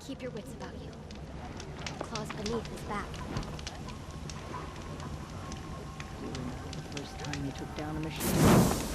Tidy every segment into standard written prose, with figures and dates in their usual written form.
Keep your wits about you. Claws beneath his back. You remember the first time you took down a machine?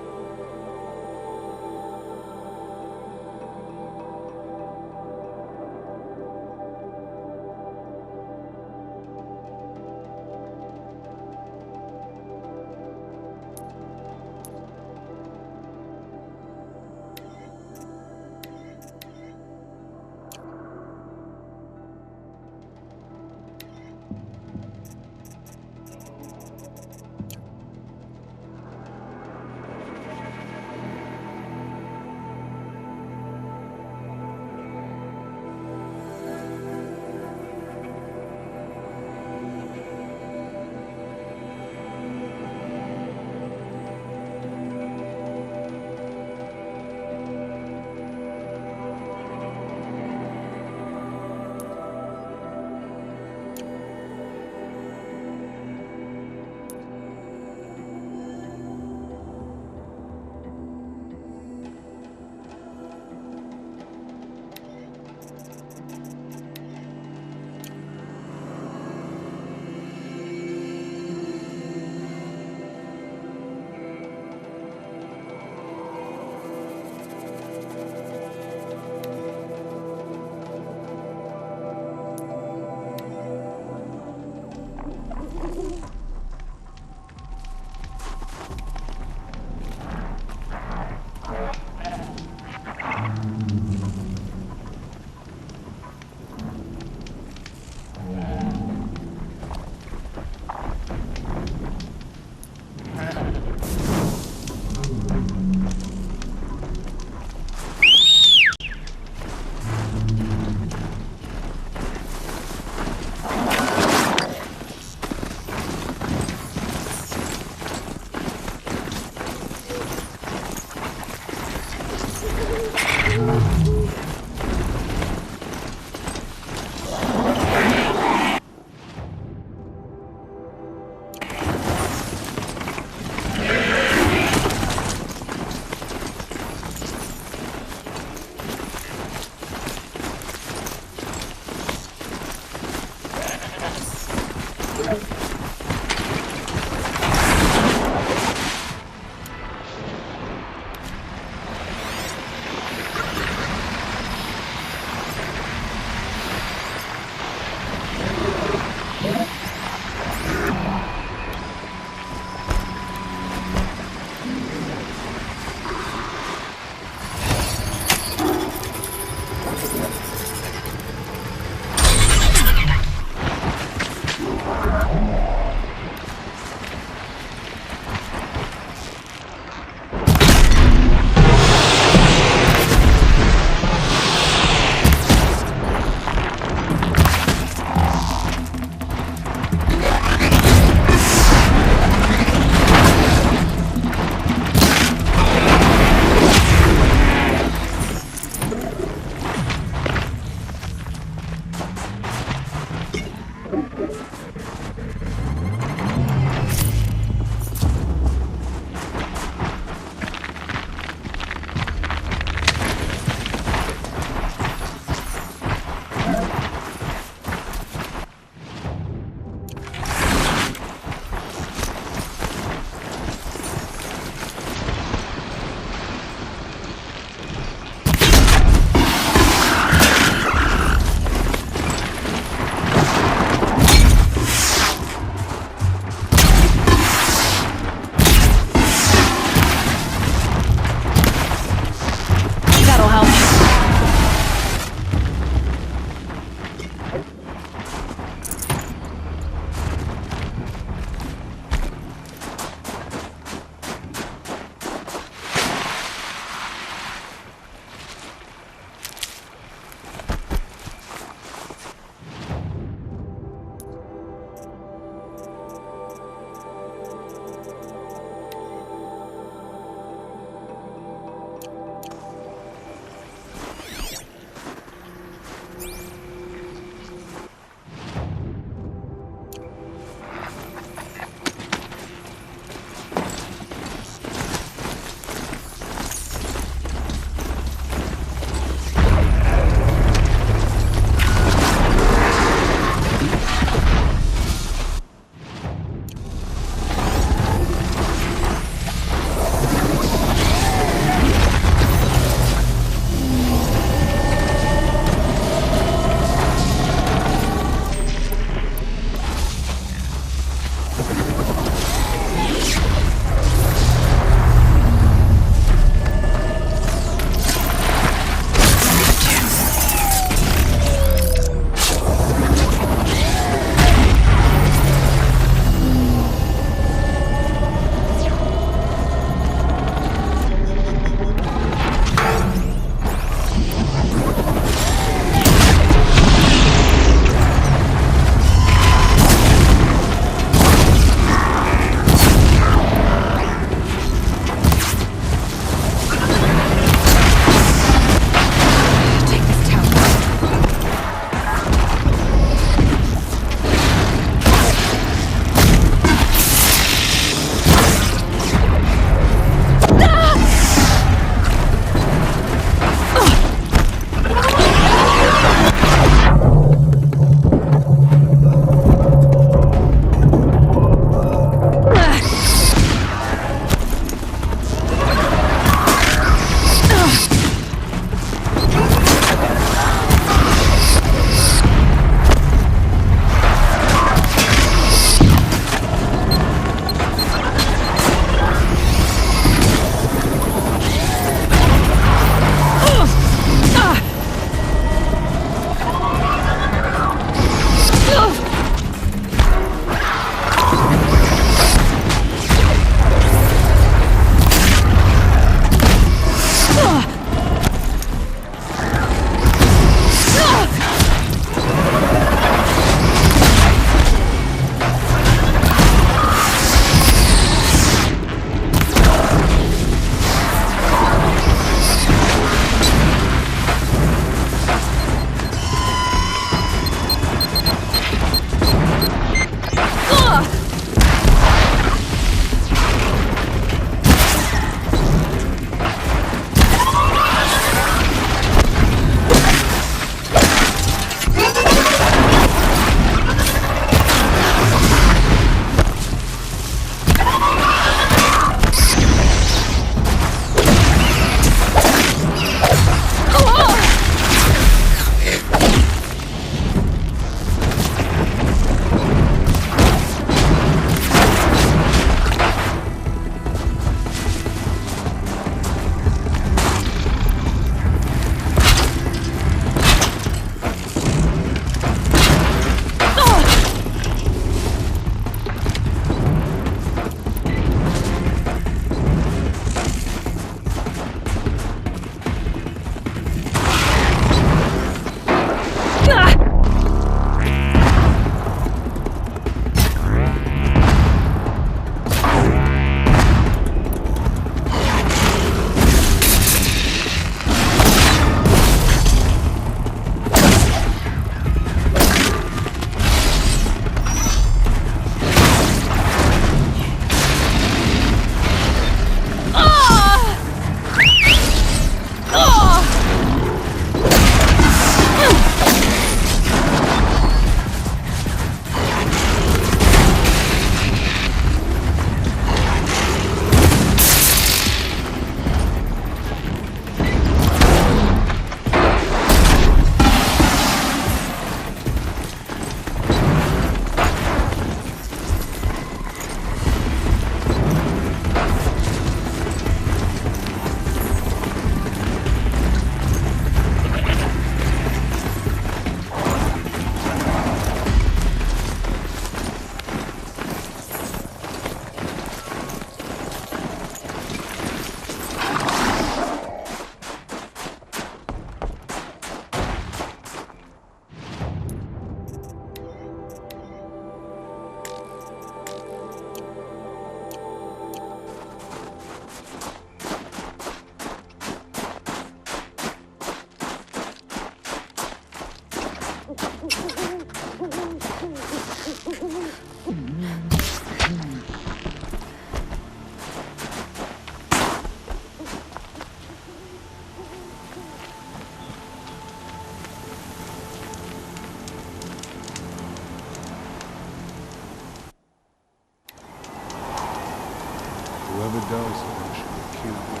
Whoever does eventually kill the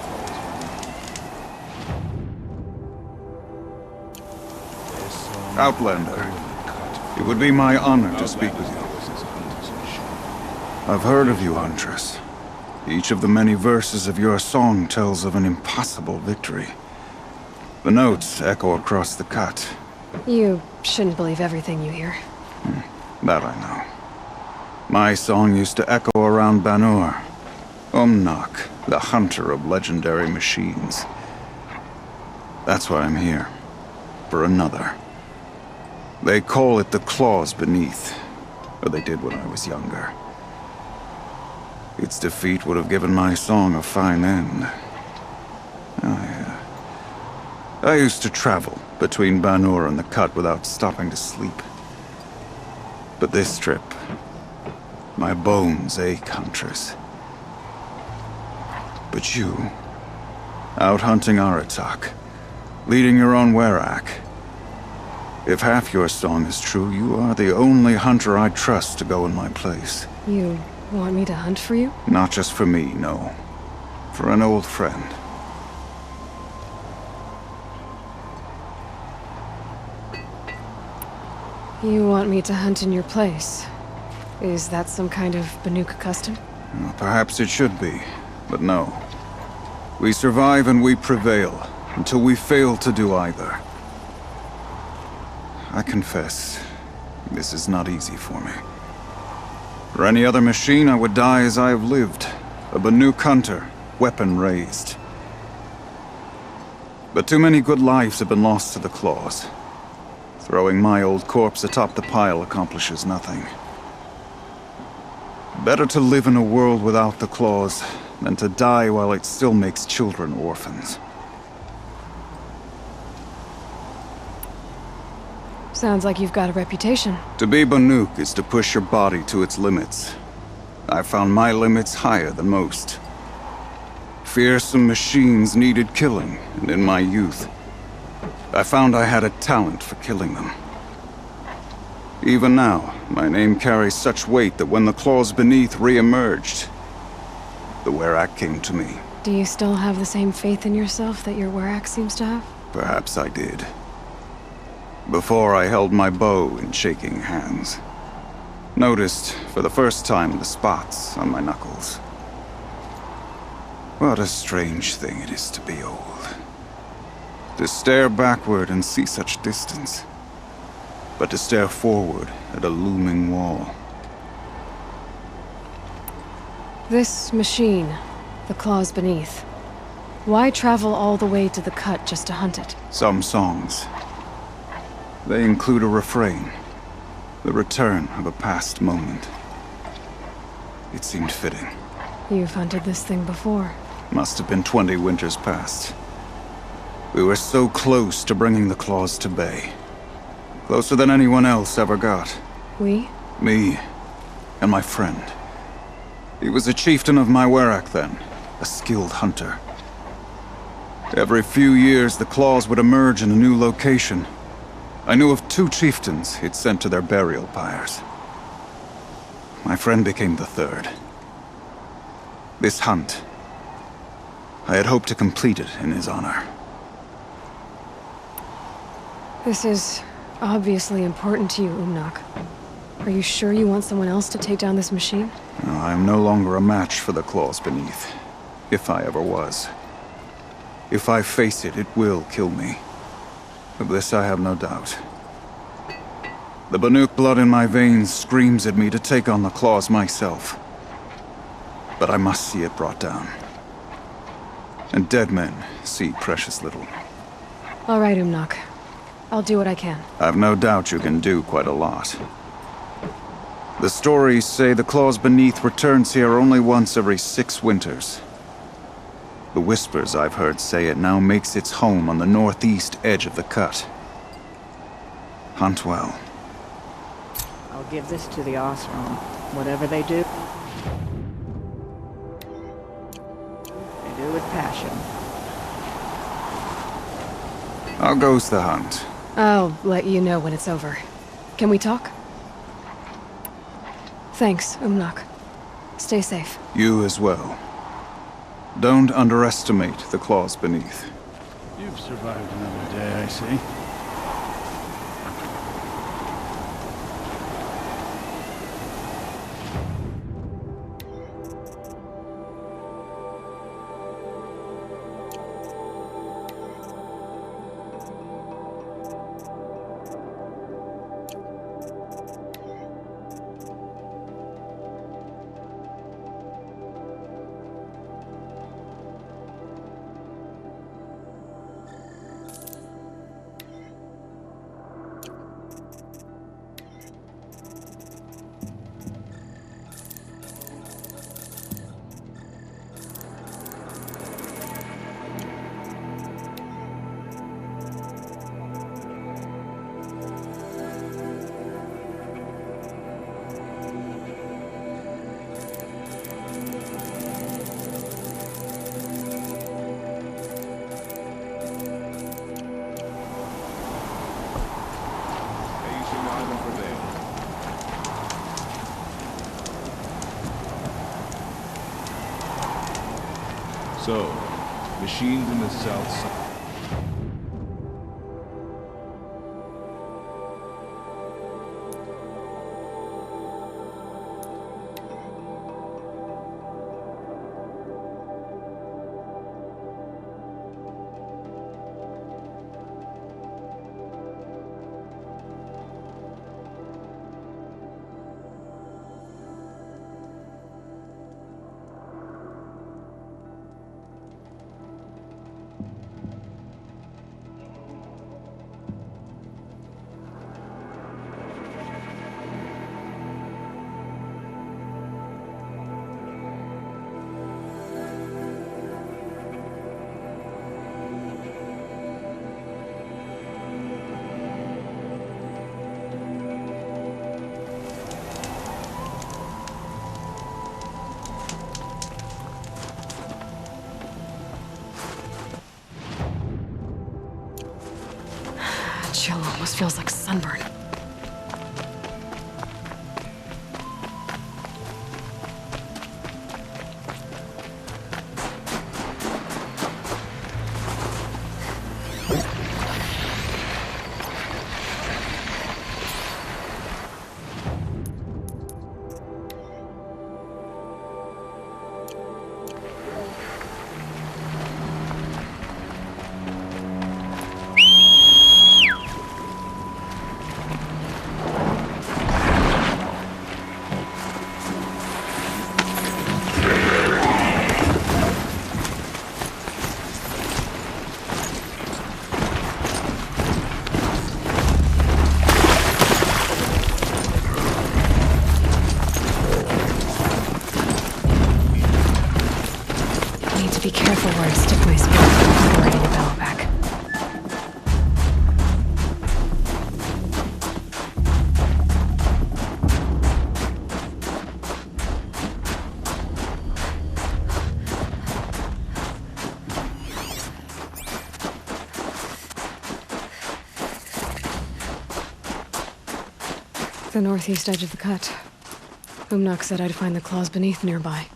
false one. Outlander, it would be my honor to speak with you. I've heard of you, Huntress. Each of the many verses of your song tells of an impossible victory. The notes echo across the cut. You shouldn't believe everything you hear. That I know. My song used to echo around Banur. Umnak, the hunter of legendary machines. That's why I'm here. For another. They call it the claws beneath. Or they did when I was younger. Its defeat would have given my song a fine end. I used to travel between Banur and the Cut without stopping to sleep. But this trip, my bones ache, Huntress. But you, out hunting Aratak, leading your own Werak. If half your song is true, you are the only hunter I trust to go in my place. You want me to hunt for you? Not just for me, no. For an old friend. You want me to hunt in your place? Is that some kind of Banuk custom? Well, perhaps it should be, but no. We survive and we prevail, until we fail to do either. I confess, this is not easy for me. For any other machine, I would die as I have lived. A Banuk hunter, weapon raised. But too many good lives have been lost to the claws. Throwing my old corpse atop the pile accomplishes nothing. Better to live in a world without the claws than to die while it still makes children orphans. Sounds like you've got a reputation. To be Banuk is to push your body to its limits. I found my limits higher than most. Fearsome machines needed killing, and in my youth, I found I had a talent for killing them. Even now, my name carries such weight that when the claws beneath re-emerged, the Werak came to me. Do you still have the same faith in yourself that your Werak seems to have? Perhaps I did. Before I held my bow in shaking hands. Noticed, for the first time, the spots on my knuckles. What a strange thing it is to be old. To stare backward and see such distance. But to stare forward at a looming wall. This machine, the claws beneath. Why travel all the way to the Cut just to hunt it? Some songs. They include a refrain. The return of a past moment. It seemed fitting. You've hunted this thing before. Must have been 20 winters past. We were so close to bringing the claws to bay. Closer than anyone else ever got. We? Me and my friend. He was a chieftain of my Werak then, a skilled hunter. Every few years, the claws would emerge in a new location. I knew of 2 chieftains he'd sent to their burial pyres. My friend became the third. This hunt, I had hoped to complete it in his honor. This is obviously important to you, Umnak. Are you sure you want someone else to take down this machine? No, I am no longer a match for the claws beneath. If I ever was. If I face it, it will kill me. Of this I have no doubt. The Banuk blood in my veins screams at me to take on the claws myself. But I must see it brought down. And dead men see precious little. All right, Umnak. I'll do what I can. I've no doubt you can do quite a lot. The stories say the claws beneath returns here only once every 6 winters. The whispers I've heard say it now makes its home on the northeast edge of the Cut. Hunt well. I'll give this to the Osram. Whatever they do with passion. How goes the hunt? I'll let you know when it's over. Can we talk? Thanks, Umnak. Stay safe. You as well. Don't underestimate the claws beneath. You've survived another day, I see. So, machines in the south side. Chill almost feels like sunburn. Be careful where I stick my spear before riding the bell back. The northeast edge of the cut. Umnak said I'd find the claws beneath nearby.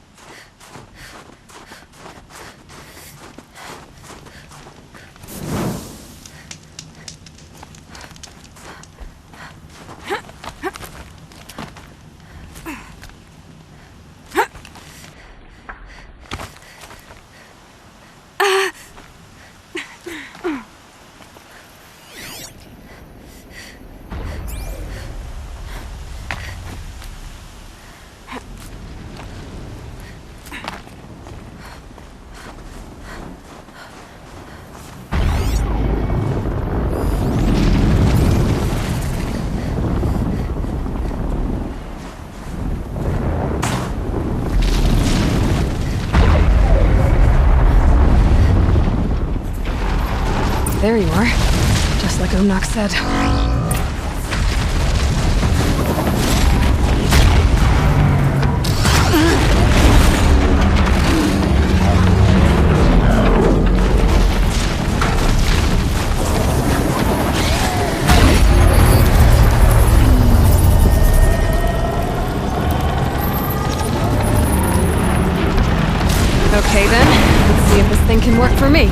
There you are. Just like Umnak said. Okay then. anything can work for me.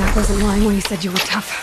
That wasn't lying when he said you were tough.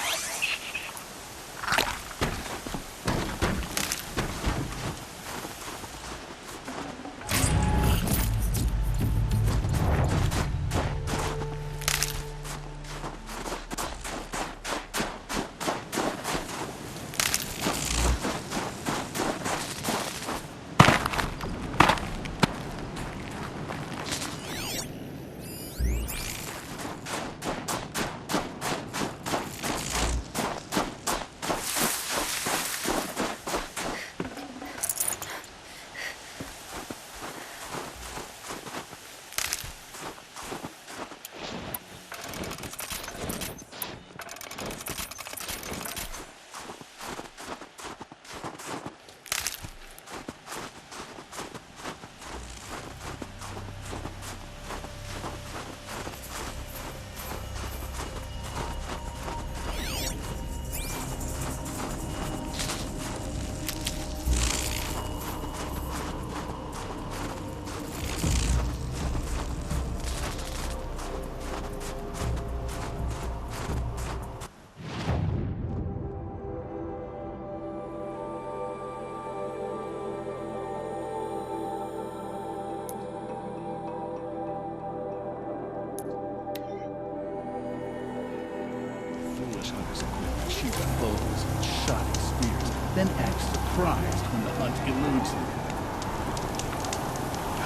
then act surprised when the hunt eludes them.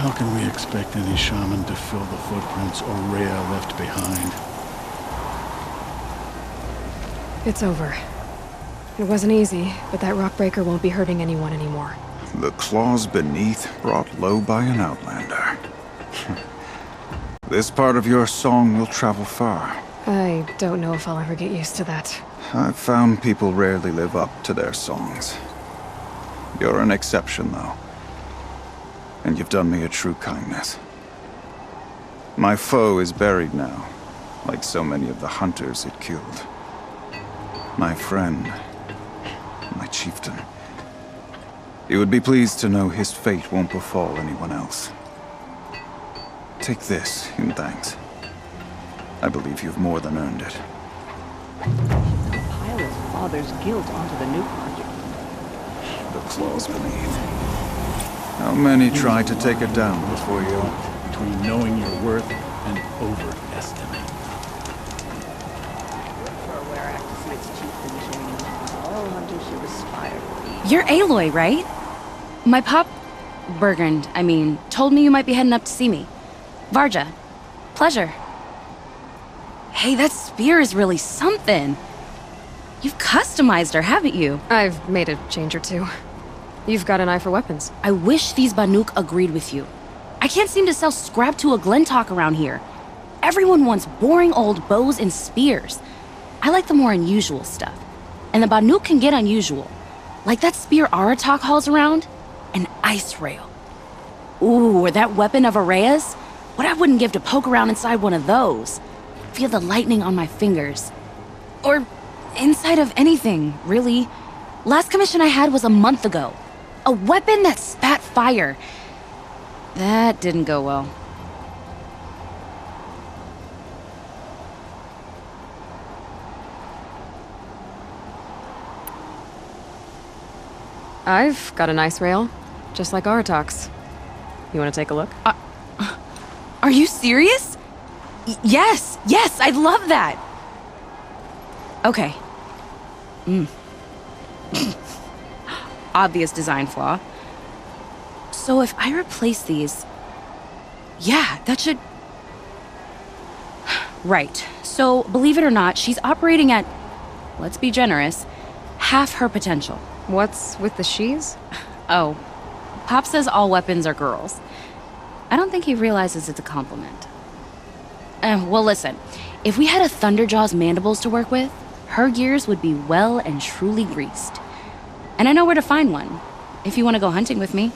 How can we expect any shaman to fill the footprints Aurea left behind? It's over. It wasn't easy, but that rock breaker won't be hurting anyone anymore. The claws beneath, brought low by an outlander. This part of your song will travel far. I don't know if I'll ever get used to that. I've found people rarely live up to their songs. You're an exception, though. And you've done me a true kindness. My foe is buried now, like so many of the hunters it killed. My friend, my chieftain. He would be pleased to know his fate won't befall anyone else. Take this in thanks. I believe you've more than earned it. Pile his father's guilt onto the new project. The claws beneath. How many tried to take it down before you? Between knowing your worth and overestimating. For a were-act to see its chieftain change. All hunters should aspire to be. You're Aloy, right? My pop... Bergund, I mean, told me you might be heading up to see me. Varja. Pleasure. Hey, that spear is really something. You've customized her, haven't you? I've made a change or two. You've got an eye for weapons. I wish these Banuk agreed with you. I can't seem to sell scrap to a Glentalk around here. Everyone wants boring old bows and spears. I like the more unusual stuff. And the Banuk can get unusual. Like that spear Aratak hauls around. An ice rail. Ooh, or that weapon of Araya's. What I wouldn't give to poke around inside one of those. Feel the lightning on my fingers. Or inside of anything, really. Last commission I had was a month ago. A weapon that spat fire. That didn't go well. I've got an ice rail, just like Aratak's. You want to take a look? Are you serious? Yes, I'd love that. Okay. Obvious design flaw. So if I replace these... Yeah, that should... Right. So, believe it or not, she's operating at, let's be generous, half her potential. What's with the she's? Oh, Pop says all weapons are girls. I don't think he realizes it's a compliment. Well, listen. If we had a Thunderjaw's mandibles to work with, her gears would be well and truly greased. And I know where to find one, if you want to go hunting with me.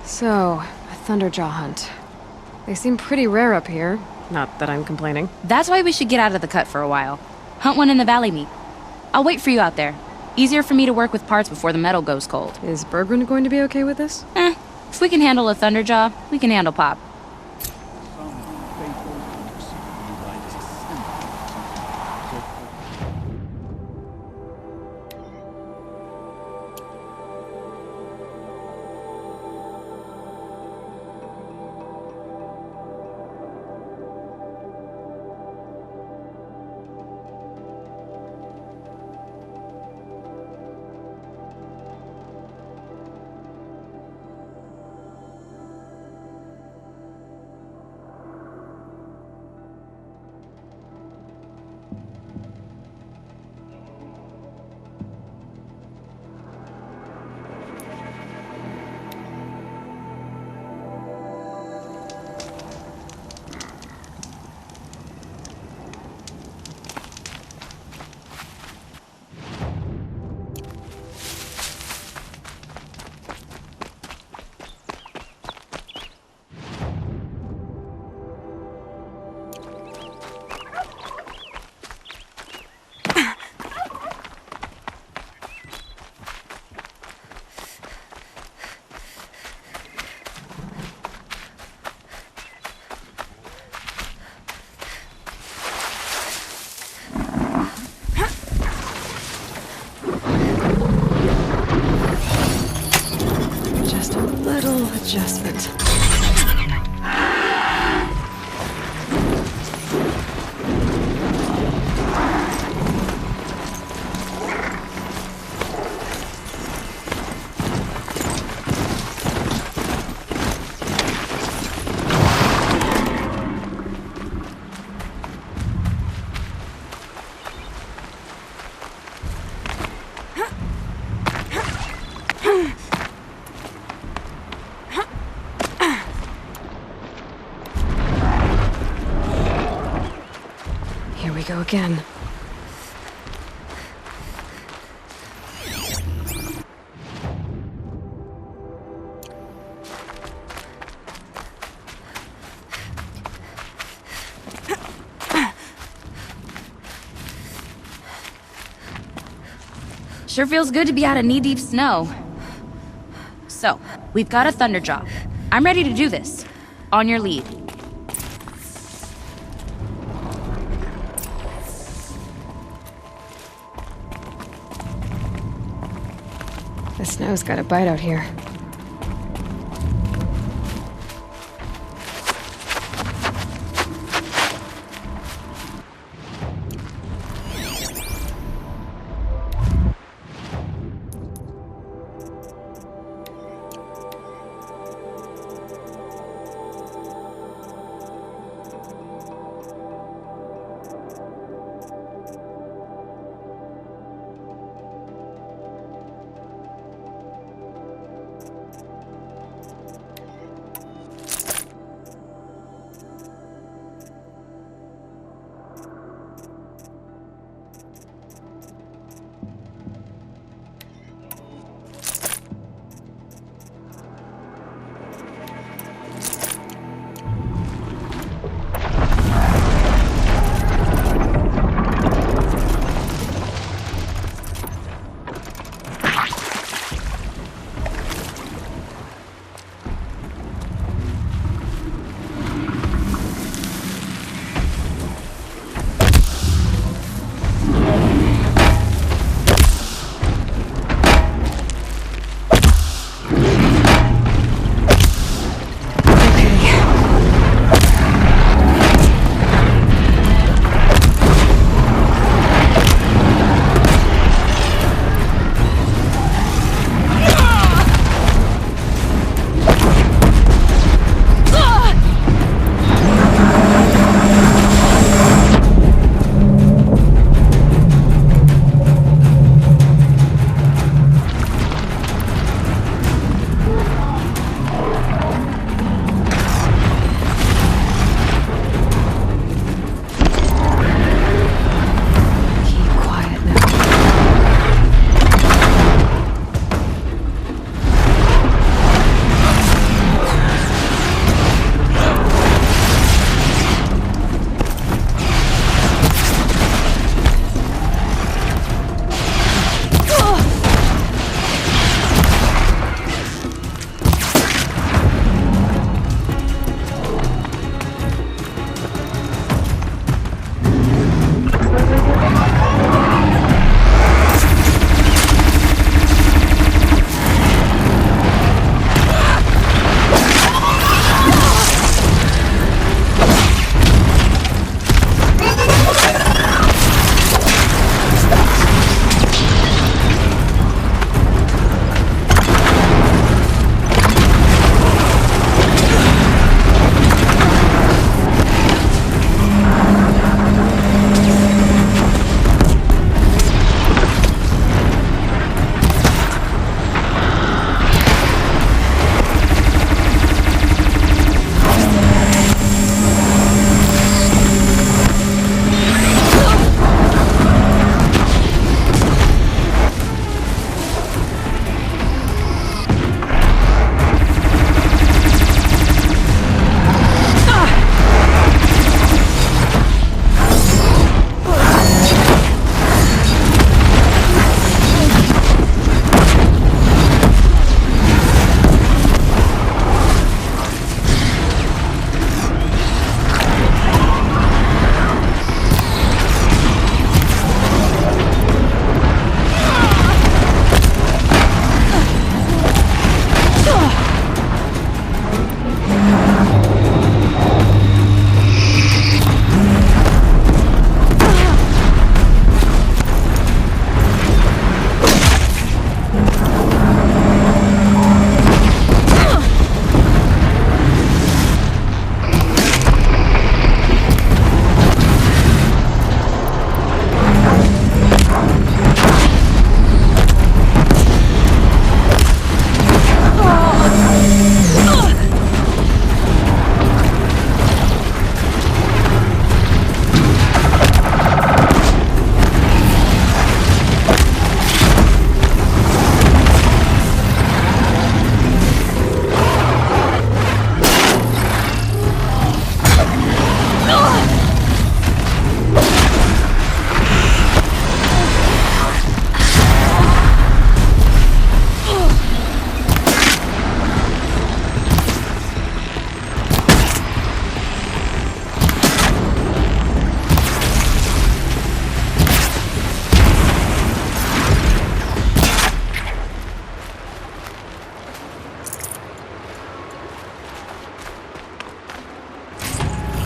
So, a Thunderjaw hunt. They seem pretty rare up here. Not that I'm complaining. That's why we should get out of the cut for a while. Hunt one in the valley meet. I'll wait for you out there. Easier for me to work with parts before the metal goes cold. Is Bergund going to be okay with this? If we can handle a Thunderjaw, we can handle Pop. Adjustment. go again. Sure feels good to be out of knee-deep snow. So, we've got a thunder drop. I'm ready to do this. On your lead. The snow's got a bite out here.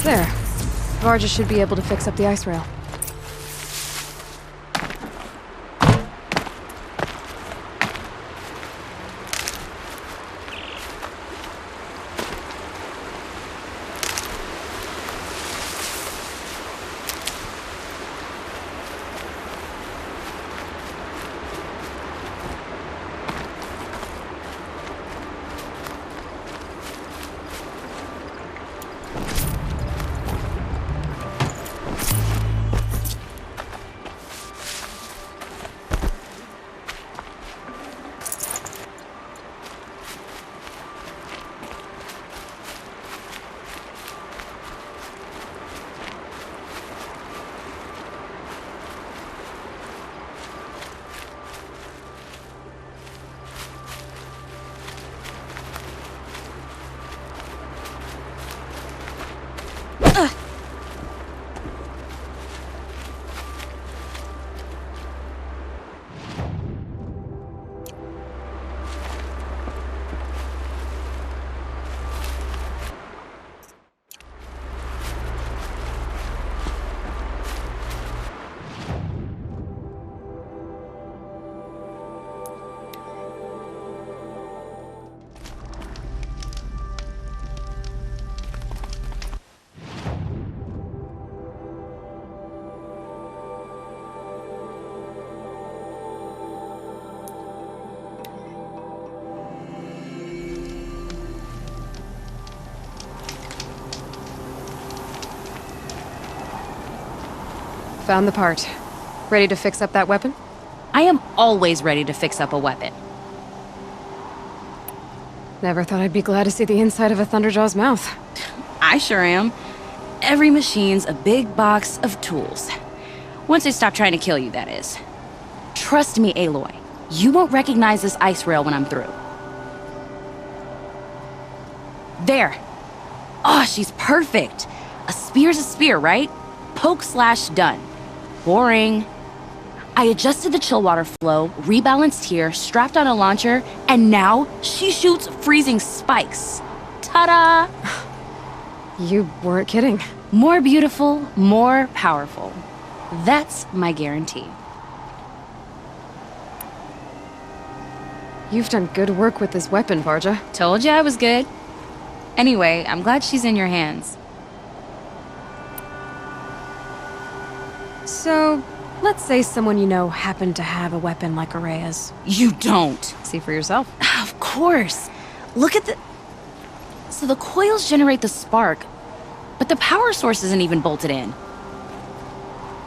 There. Varja should be able to fix up the ice rail. Found the part. Ready to fix up that weapon? I am always ready to fix up a weapon. Never thought I'd be glad to see the inside of a Thunderjaw's mouth. I sure am. Every machine's a big box of tools. Once they stop trying to kill you, that is. Trust me, Aloy. You won't recognize this ice rail when I'm through. There. Oh, she's perfect. A spear's a spear, right? Poke slash done. Boring. I adjusted the chill water flow, rebalanced here, strapped on a launcher, and now she shoots freezing spikes. Ta-da! You weren't kidding. More beautiful, more powerful. That's my guarantee. You've done good work with this weapon, Varja. Told you I was good. Anyway, I'm glad she's in your hands. So, let's say someone you know happened to have a weapon like Araya's. You don't. See for yourself. Of course. Look at the... So the coils generate the spark, but the power source isn't even bolted in.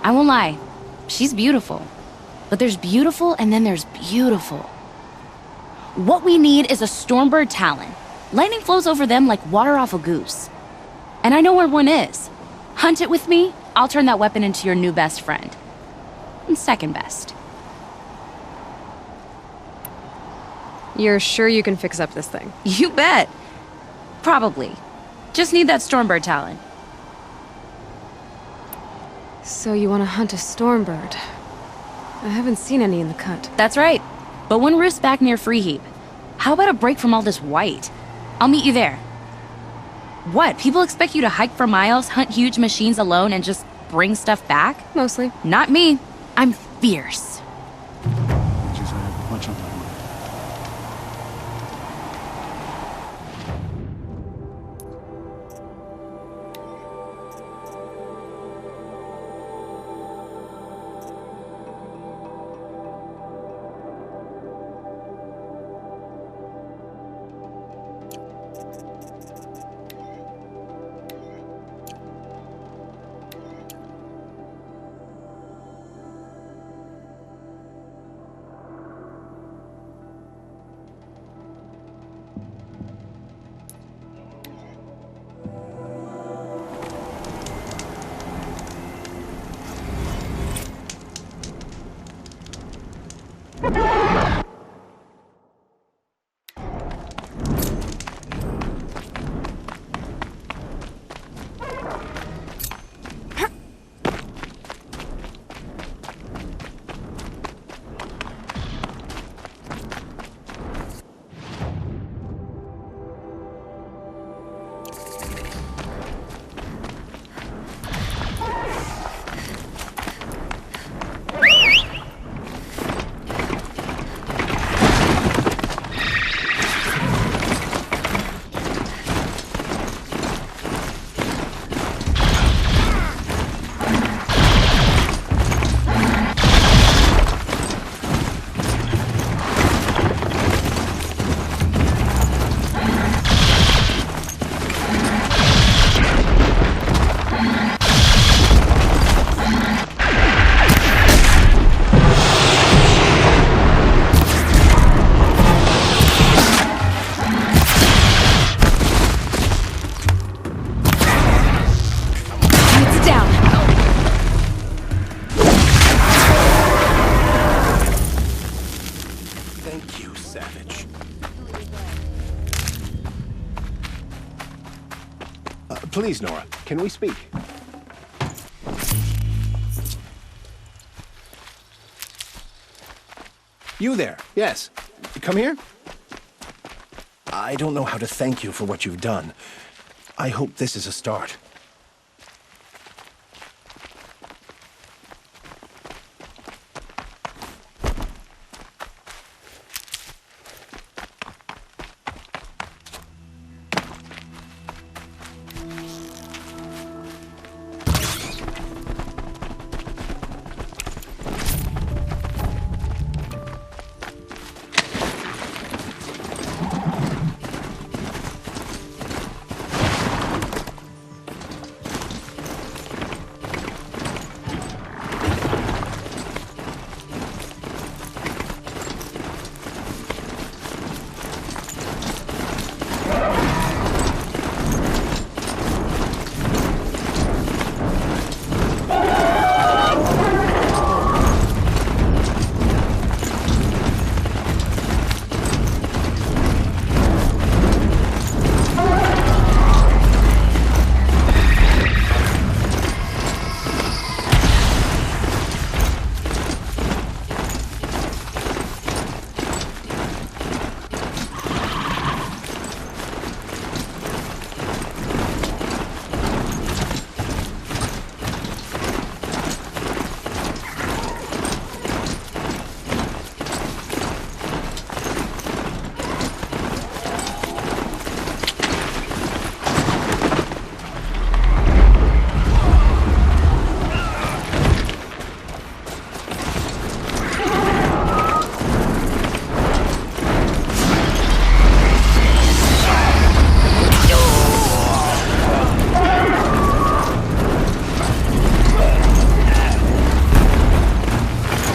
I won't lie. She's beautiful. But there's beautiful and then there's beautiful. What we need is a Stormbird Talon. Lightning flows over them like water off a goose. And I know where one is. Hunt it with me, I'll turn that weapon into your new best friend. And second best. You're sure you can fix up this thing? You bet. Probably. Just need that Stormbird Talon. So you want to hunt a Stormbird? I haven't seen any in the cut. That's right. But one roosts back near Freeheap. How about a break from all this white? I'll meet you there. What, people expect you to hike for miles, hunt huge machines alone, and just bring stuff back? Mostly. Not me. I'm fierce. Jeez, I have much on my mind. savage. Please, Nora, can we speak? You there? Yes. Come here. I don't know how to thank you for what you've done. I hope this is a start.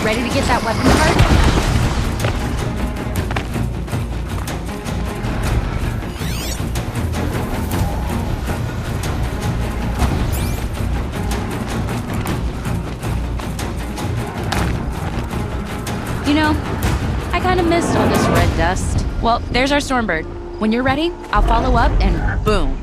Ready to get that weapon card? You know, I kind of missed all this red dust. Well, there's our Stormbird. When you're ready, I'll follow up and boom.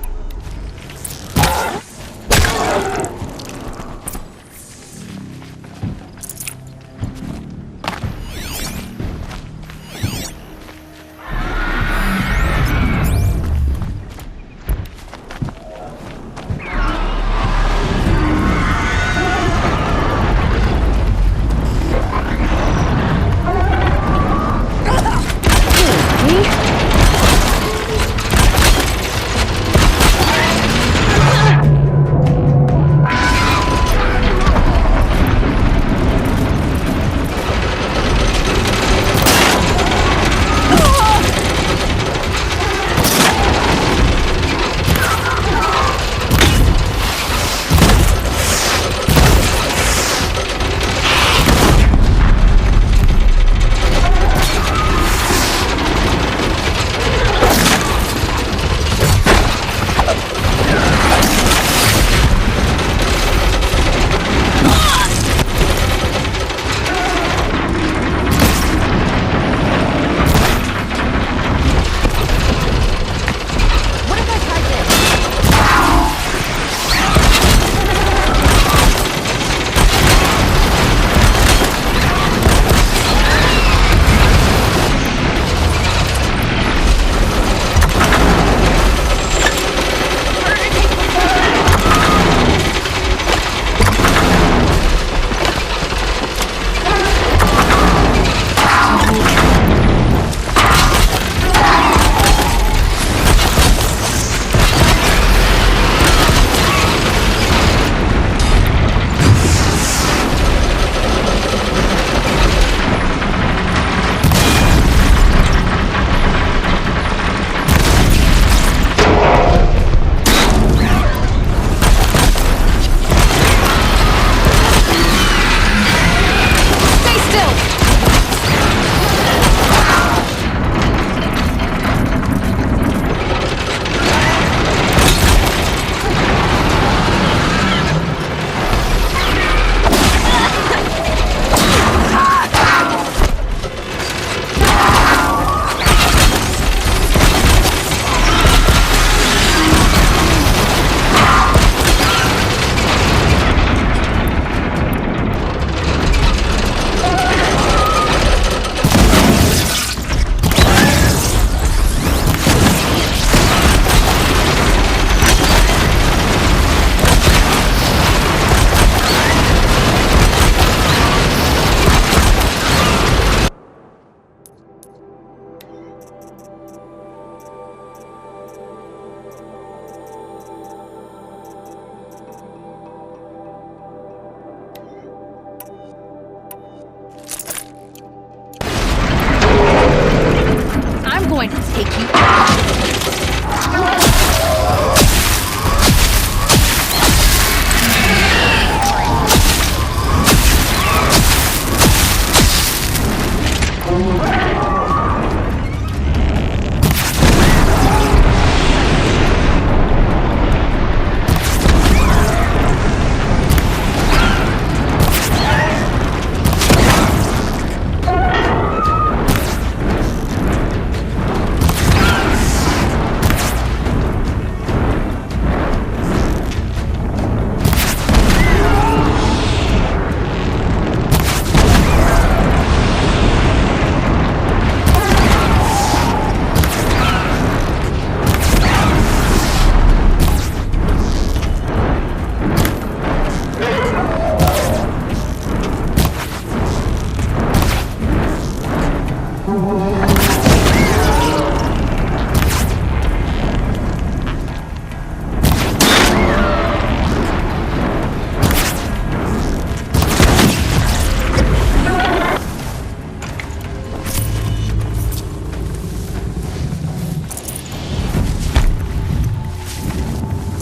take you out.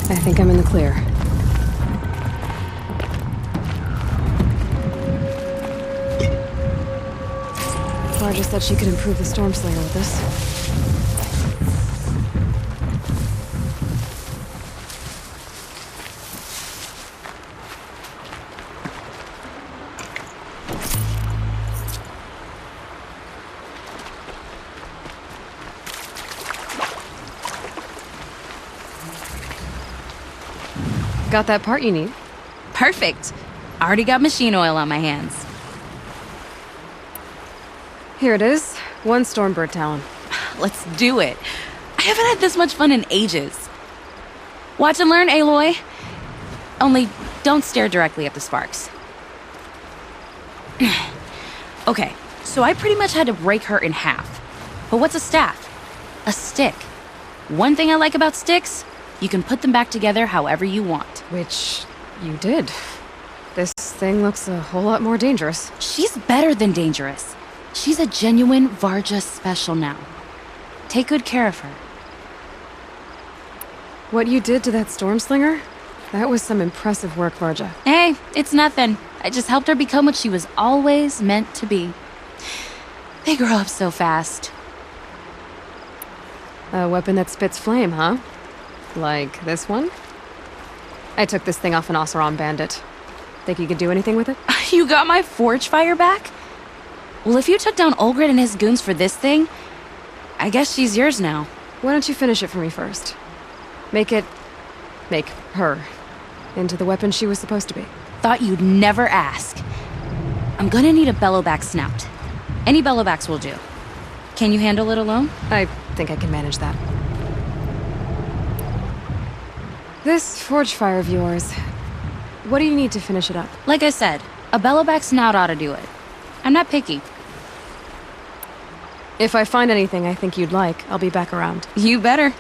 I think I'm in the clear. Clara just said she could improve the Storm Slinger with this. Got that part you need? Perfect. Already got machine oil on my hands. Here it is. 1 Stormbird talon. Let's do it. I haven't had this much fun in ages. Watch and learn, Aloy. Only don't stare directly at the sparks. Okay, so I pretty much had to break her in half. But what's a staff? A stick. One thing I like about sticks, you can put them back together however you want. Which you did. This thing looks a whole lot more dangerous. She's better than dangerous. She's a genuine Varja special now. Take good care of her. What you did to that Stormslinger? That was some impressive work, Varja. Hey, it's nothing. I just helped her become what she was always meant to be. They grow up so fast. A weapon that spits flame, huh? Like this one? I took this thing off an Oseram bandit. Think you could do anything with it? You got my forge fire back? Well, if you took down Olgrid and his goons for this thing, I guess she's yours now. Why don't you finish it for me first? Make her into the weapon she was supposed to be. Thought you'd never ask. I'm gonna need a bellowback snout. Any bellowbacks will do. Can you handle it alone? I think I can manage that. This forge fire of yours, what do you need to finish it up? Like I said, a bellowback snout ought to do it. I'm not picky. If I find anything I think you'd like, I'll be back around. You better.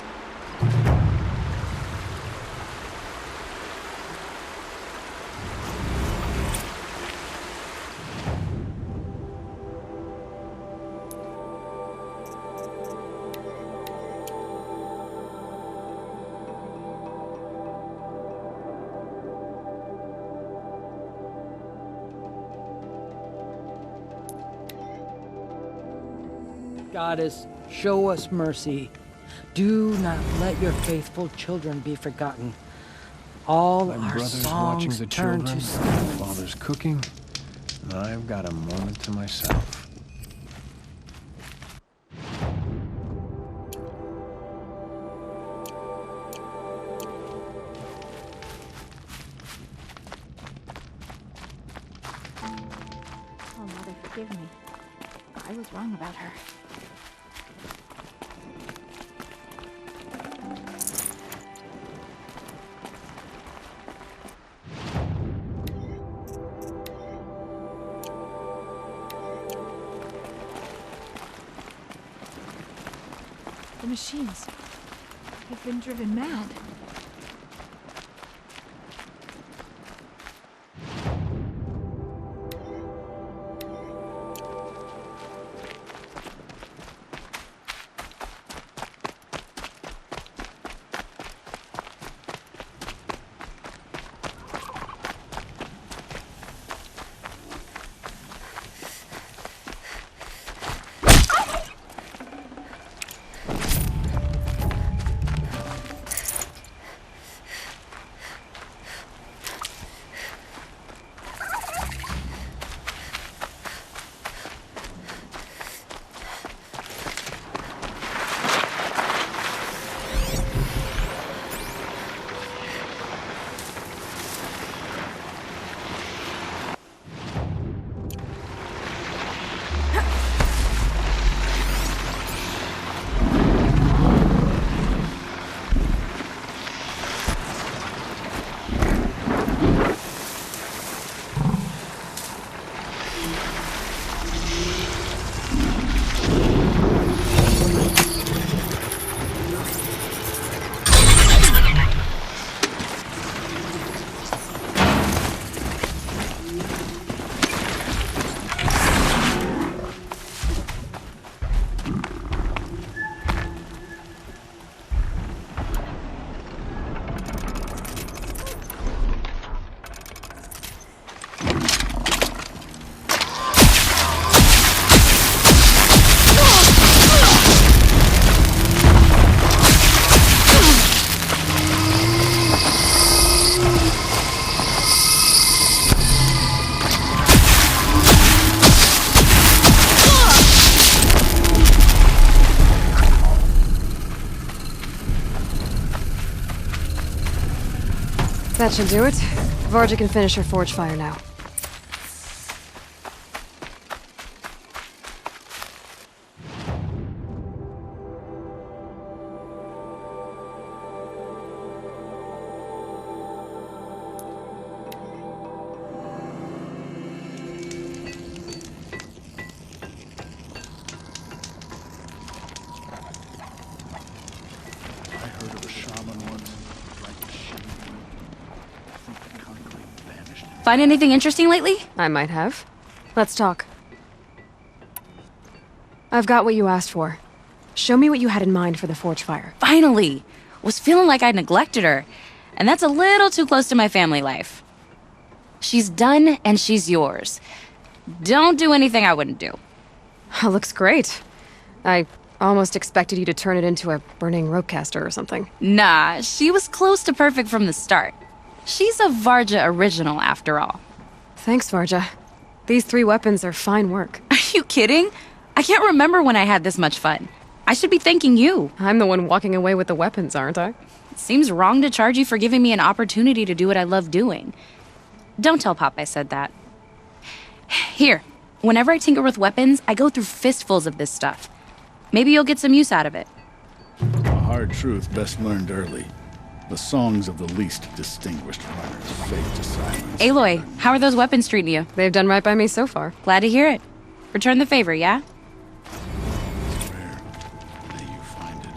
Goddess, show us mercy. Do not let your faithful children be forgotten. All My our brother's watching songs the turn children, to silence. father's cooking, and I've got a moment to myself. Oh, Mother, forgive me. I was wrong about her. The machines have been driven mad. That should do it. Varja can finish her forge fire now. I heard of a shaman once who drank a shade. I think the conclave vanished. Find anything interesting lately? I might have. Let's talk. I've got what you asked for. Show me what you had in mind for the forge fire. Finally! Was feeling like I neglected her. And that's a little too close to my family life. She's done, and she's yours. Don't do anything I wouldn't do. Looks great. I almost expected you to turn it into a burning ropecaster or something. Nah, she was close to perfect from the start. She's a Varja original, after all. Thanks, Varja. These 3 weapons are fine work. Are you kidding? I can't remember when I had this much fun. I should be thanking you. I'm the one walking away with the weapons, aren't I? It seems wrong to charge you for giving me an opportunity to do what I love doing. Don't tell Pop I said that. Here, whenever I tinker with weapons, I go through fistfuls of this stuff. Maybe you'll get some use out of it. A hard truth best learned early. The songs of the least distinguished runners fade to silence. Aloy, how are those weapons treating you? They've done right by me so far. Glad to hear it. Return the favor, yeah? It's rare. May you find it.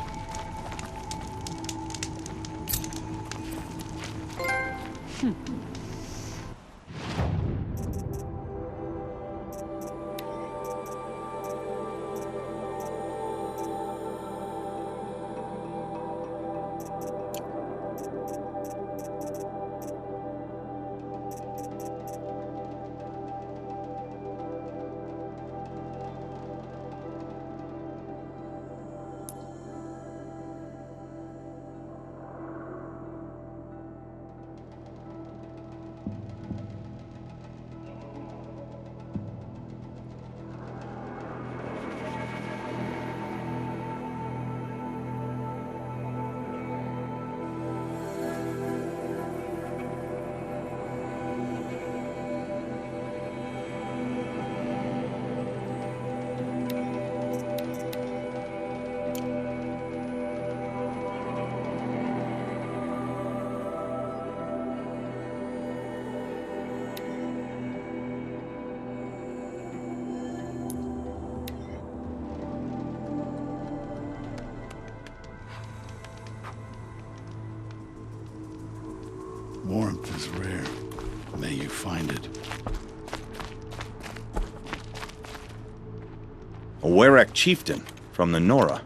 Warmth is rare. May you find it. A Werak chieftain from the Nora.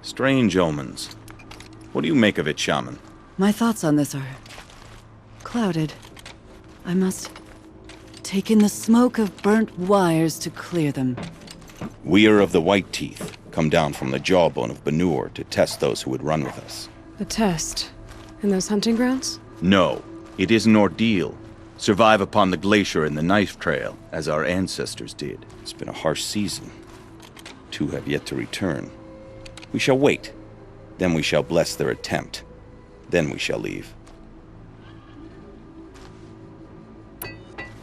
Strange omens. What do you make of it, shaman? My thoughts on this are clouded. I must take in the smoke of burnt wires to clear them. We are of the White Teeth, come down from the jawbone of Banur to test those who would run with us. A test? In those hunting grounds? No, it is an ordeal. Survive upon the glacier and the knife trail, as our ancestors did. It's been a harsh season. 2 have yet to return. We shall wait. Then we shall bless their attempt. Then we shall leave.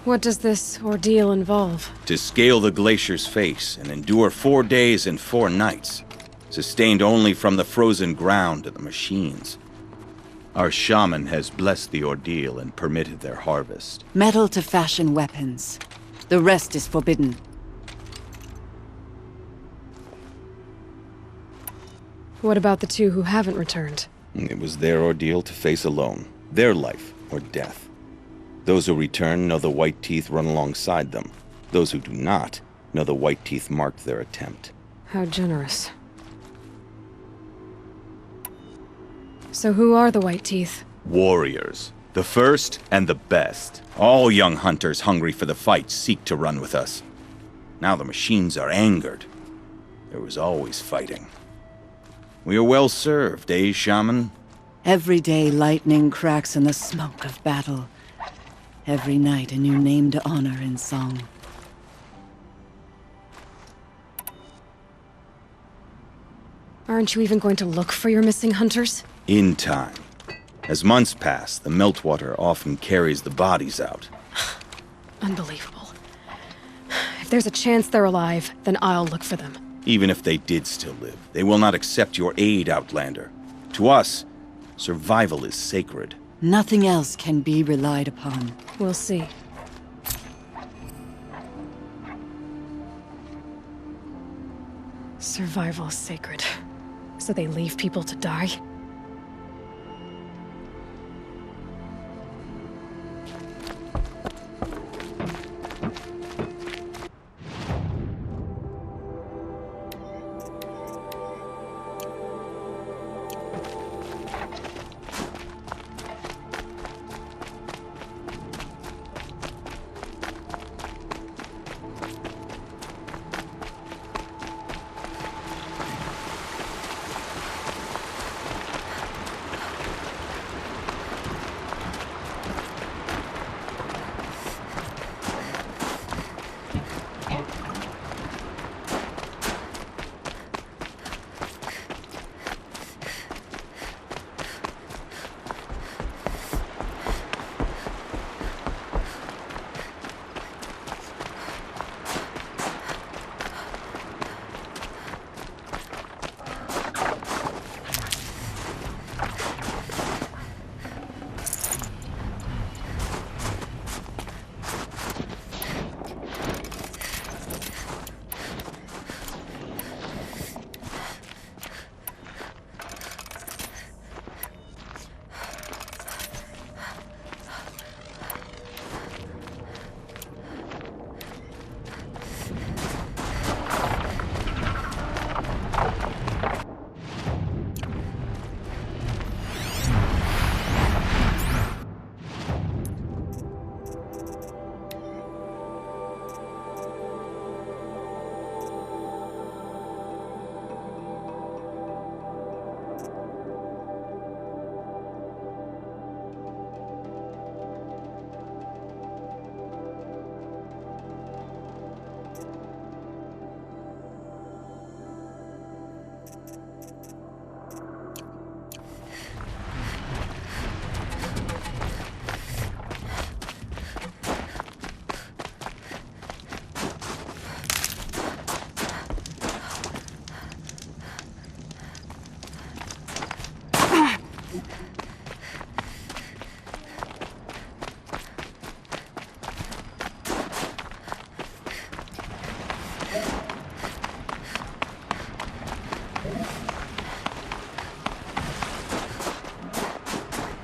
What does this ordeal involve? To scale the glacier's face and endure 4 days and 4 nights, sustained only from the frozen ground and the machines. Our shaman has blessed the ordeal and permitted their harvest. Metal to fashion weapons. The rest is forbidden. What about the 2 who haven't returned? It was their ordeal to face alone. Their life or death. Those who return know the White Teeth run alongside them. Those who do not know the White Teeth marked their attempt. How generous. So who are the White Teeth? Warriors. The first and the best. All young hunters hungry for the fight seek to run with us. Now the machines are angered. There was always fighting. We are well served, eh, shaman? Every day lightning cracks in the smoke of battle. Every night a new name to honor in song. Aren't you even going to look for your missing hunters? In time. As months pass, the meltwater often carries the bodies out. Unbelievable. If there's a chance they're alive, then I'll look for them. Even if they did still live, they will not accept your aid, Outlander. To us, survival is sacred. Nothing else can be relied upon. We'll see. Survival is sacred. So they leave people to die?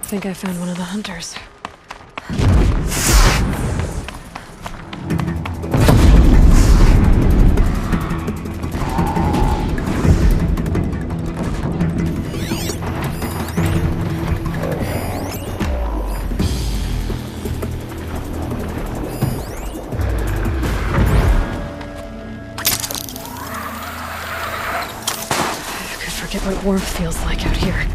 I think I found one of the hunters. I could forget what warmth feels like out here.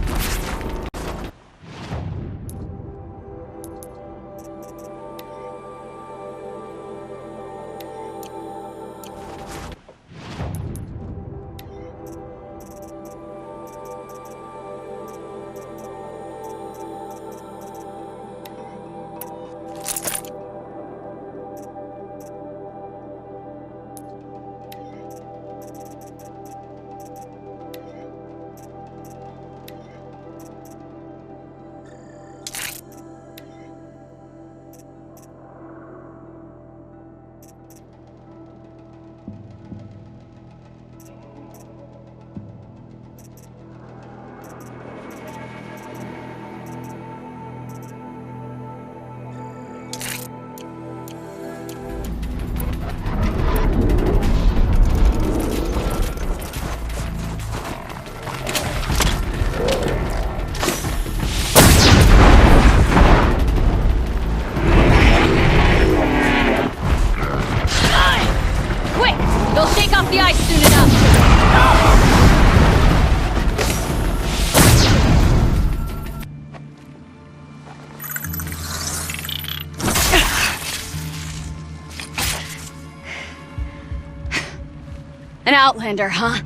An outlander, huh?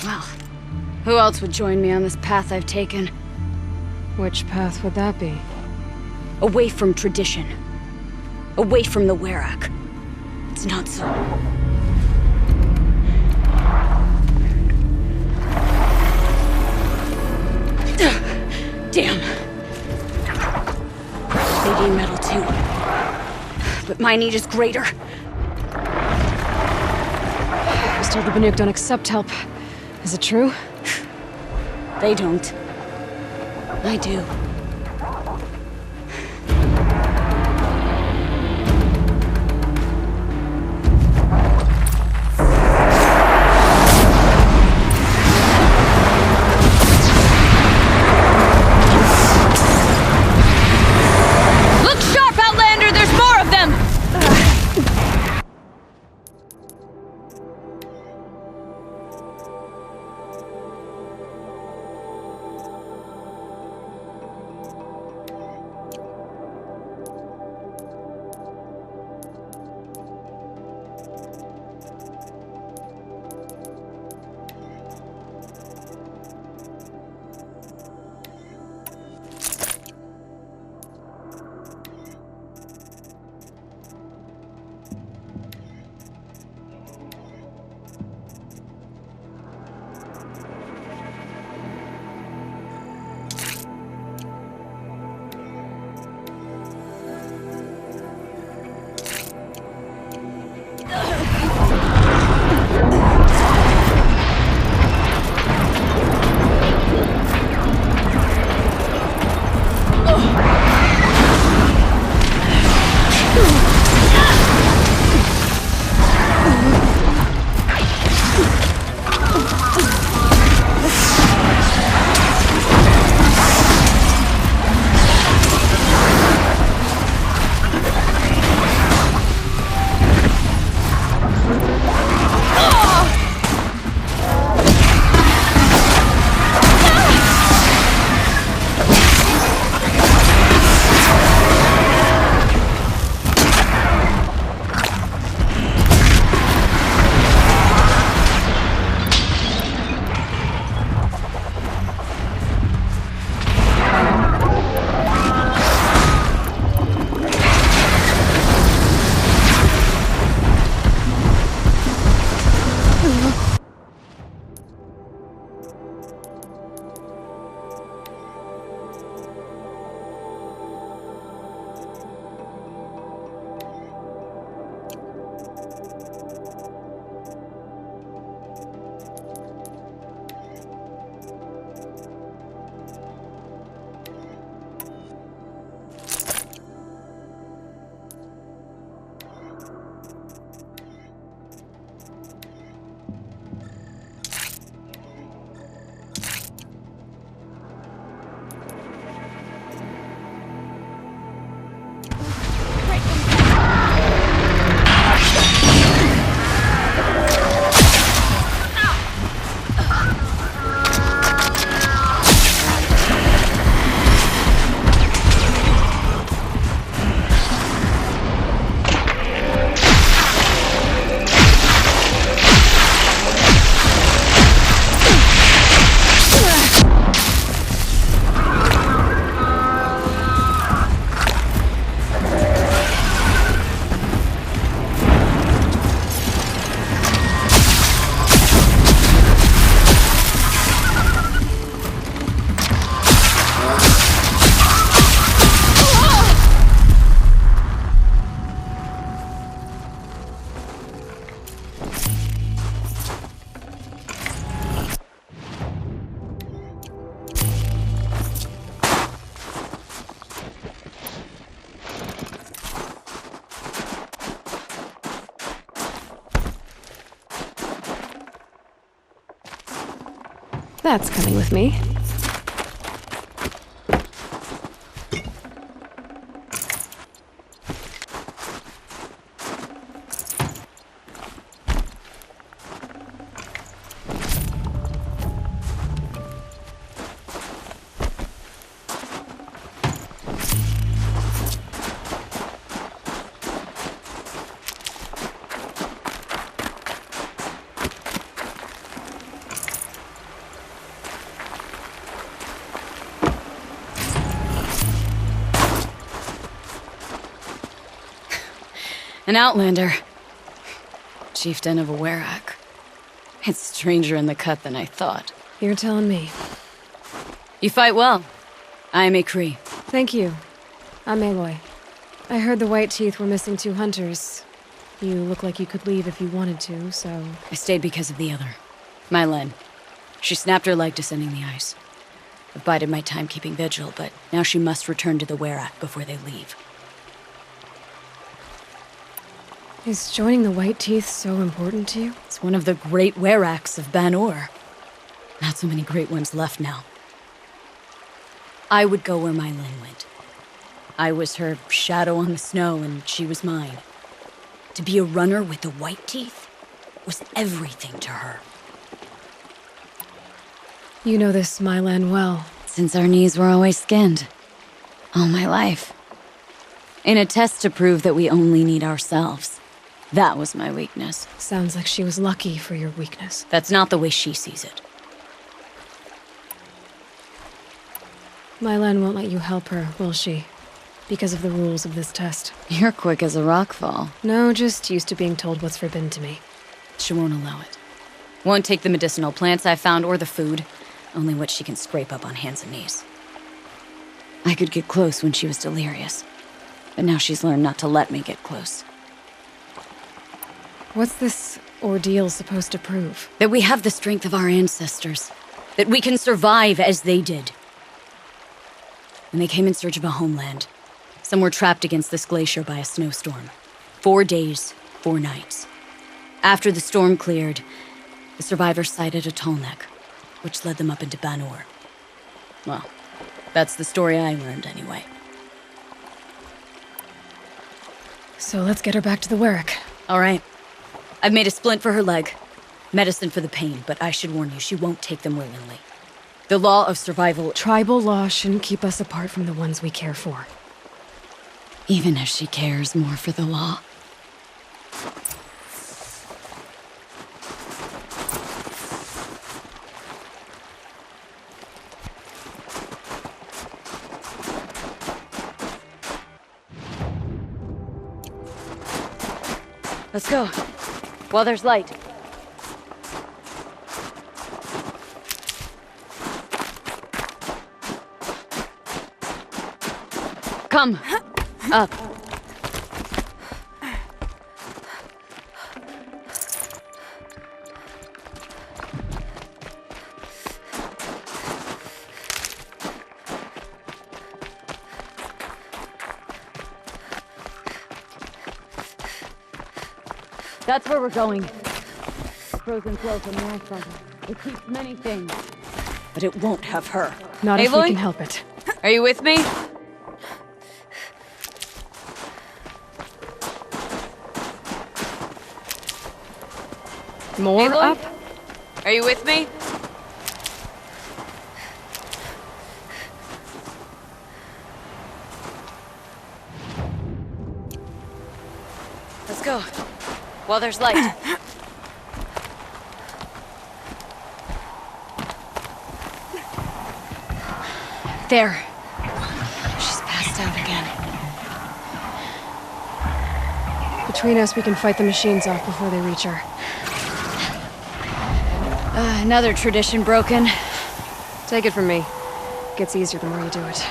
Well, who else would join me on this path I've taken? Which path would that be? Away from tradition. Away from the Werak. It's not so. Damn. They need metal too. But my need is greater. I was told the Banuk don't accept help. Is it true? They don't. I do. Look sharp, Outlander! There's more of them! That's coming with me. An outlander. Chieftain of a Werak. It's stranger in the cut than I thought. You're telling me. You fight well. I am a Cree. Thank you. I'm Aloy. I heard the White Teeth were missing 2 hunters. You look like you could leave if you wanted to, so... I stayed because of the other. Mylen. She snapped her leg descending the ice. I've bided my time keeping vigil, but now she must return to the Werak before they leave. Is joining the White Teeth so important to you? It's one of the great Weraks of Banor. Not so many great ones left now. I would go where Mylen went. I was her shadow on the snow, and she was mine. To be a runner with the White Teeth was everything to her. You know this Mylan well. Since our knees were always skinned. All my life. In a test to prove that we only need ourselves. That was my weakness. Sounds like she was lucky for your weakness. That's not the way she sees it. Mylan won't let you help her, will she? Because of the rules of this test. You're quick as a rockfall. No, just used to being told what's forbidden to me. She won't allow it. Won't take the medicinal plants I found or the food. Only what she can scrape up on hands and knees. I could get close when she was delirious. But now she's learned not to let me get close. What's this ordeal supposed to prove? That we have the strength of our ancestors. That we can survive as they did. When they came in search of a homeland, some were trapped against this glacier by a snowstorm. 4 days, 4 nights. After the storm cleared, the survivors sighted a tall neck, which led them up into Banor. Well, that's the story I learned anyway. So let's get her back to the Werak. All right. I've made a splint for her leg. Medicine for the pain, but I should warn you, she won't take them willingly. The law of survival... Tribal law shouldn't keep us apart from the ones we care for. Even if she cares more for the law. Let's go. While there's light. Come. Up. That's where we're going. Frozen flow from the ice bubble. It keeps many things. But it won't have her. Not if Aloy? we can help it. Are you with me? More Aloy? up? Are you with me? Let's go. While there's light. There. She's passed out again. Between us, we can fight the machines off before they reach her. Another tradition broken. Take it from me. It gets easier the more you do it.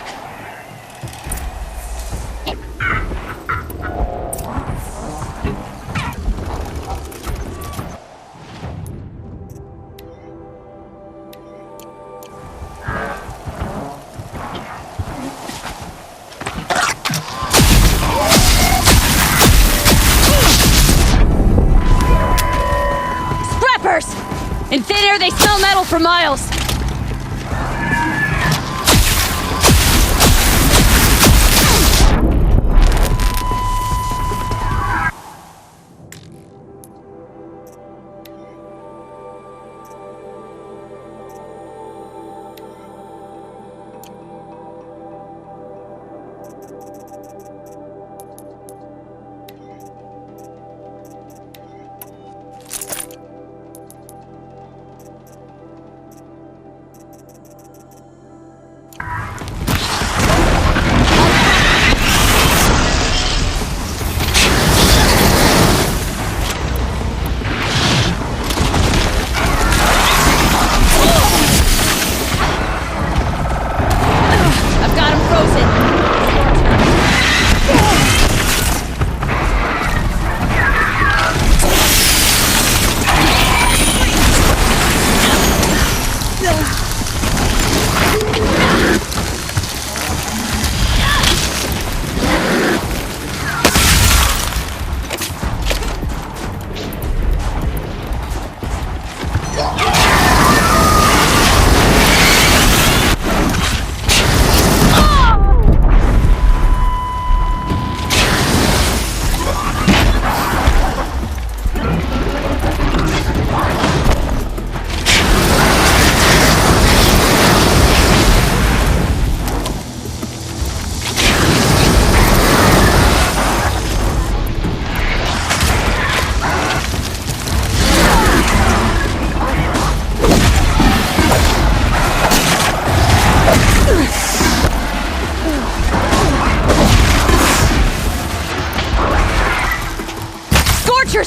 In thin air, they smell metal for miles.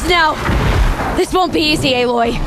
Now! This won't be easy, Aloy.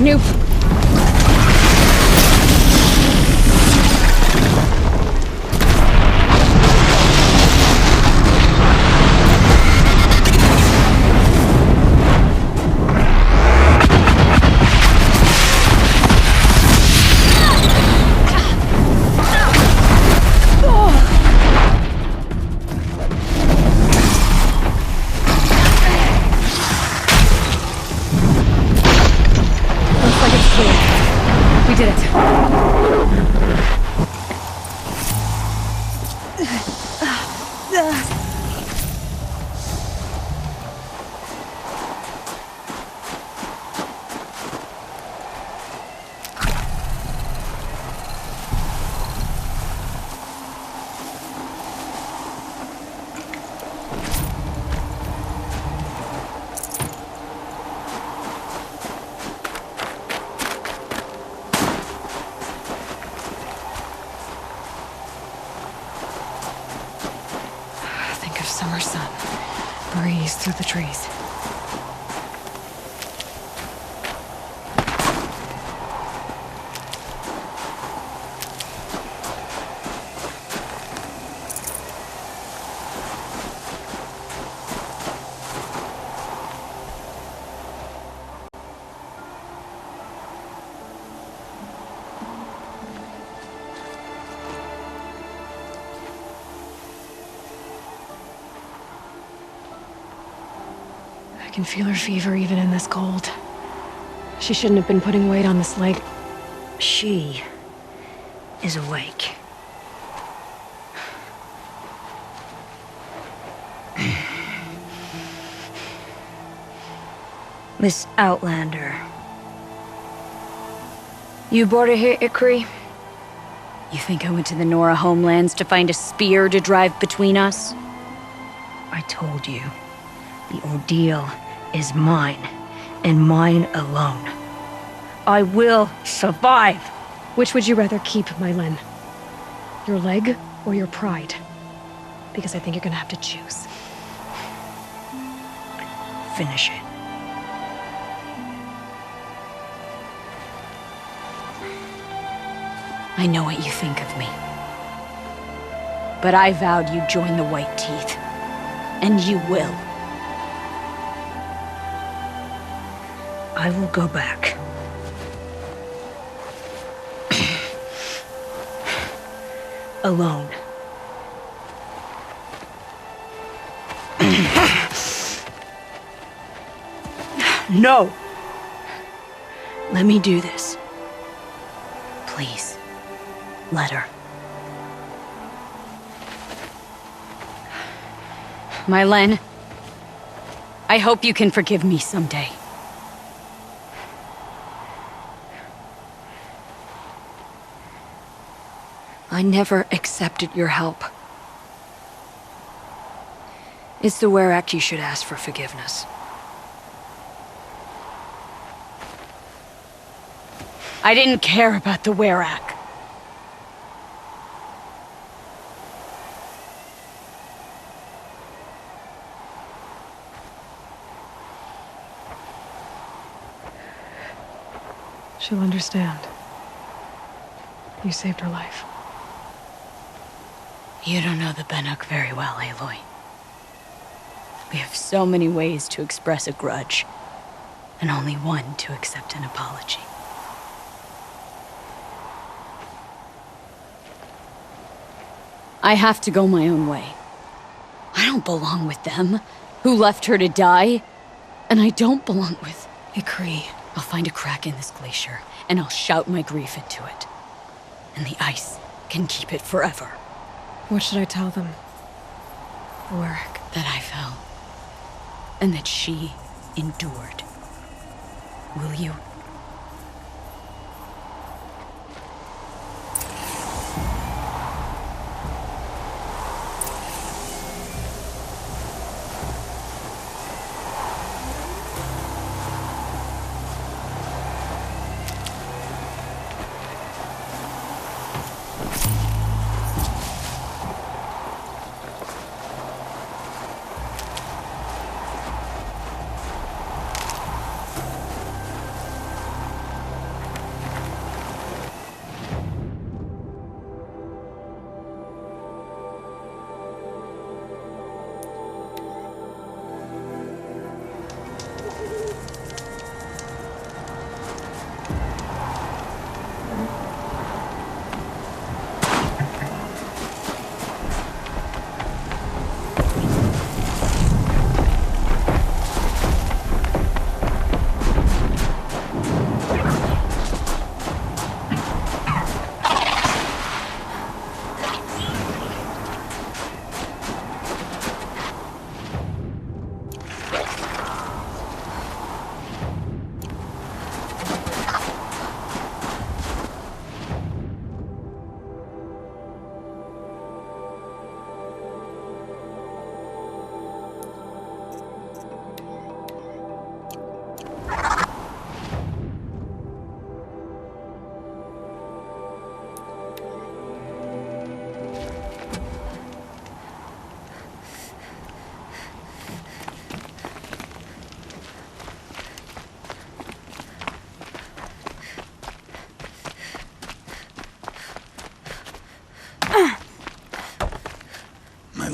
Nope. We did it. Summer sun breeze through the trees. I can feel her fever even in this cold. She shouldn't have been putting weight on this leg. She is awake. Miss Outlander. You brought her here, Ikri? You think I went to the Nora homelands to find a spear to drive between us? I told you. The ordeal is mine, and mine alone. I will survive! Which would you rather keep, Mylen? Your leg or your pride? Because I think you're gonna have to choose. Finish it. I know what you think of me. But I vowed you'd join the White Teeth. And you will. I will go back. Alone. No! Let me do this. Please, let her. Mylen, I hope you can forgive me someday. I never accepted your help. It's the Werak you should ask for forgiveness. I didn't care about the Werak. She'll understand. You saved her life. You don't know the Banuk very well, Aloy. We have so many ways to express a grudge, and only one to accept an apology. I have to go my own way. I don't belong with them, who left her to die. And I don't belong with Ikri. I'll find a crack in this glacier, and I'll shout my grief into it. And the ice can keep it forever. What should I tell them? The Werak. That I fell. And that she endured. Will you?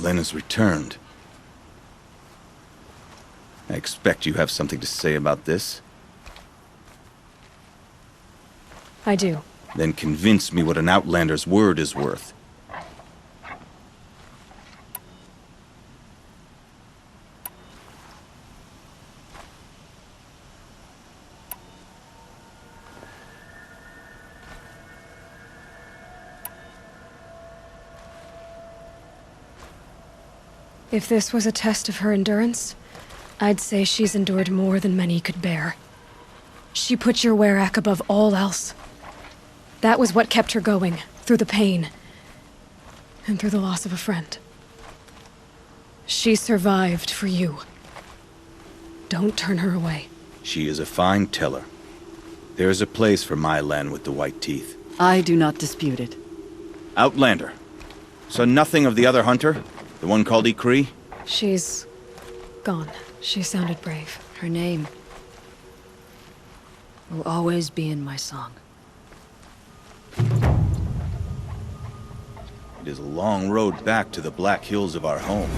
Lena's returned. I expect you have something to say about this. I do. Then convince me what an outlander's word is worth. If this was a test of her endurance, I'd say she's endured more than many could bear. She put your Werak above all else. That was what kept her going, through the pain, and through the loss of a friend. She survived for you. Don't turn her away. She is a fine teller. There is a place for Mylan with the white teeth. I do not dispute it. Outlander. So nothing of the other hunter? The one called Ikri? She's gone. She sounded brave. Her name will always be in my song. It is a long road back to the Black Hills of our home.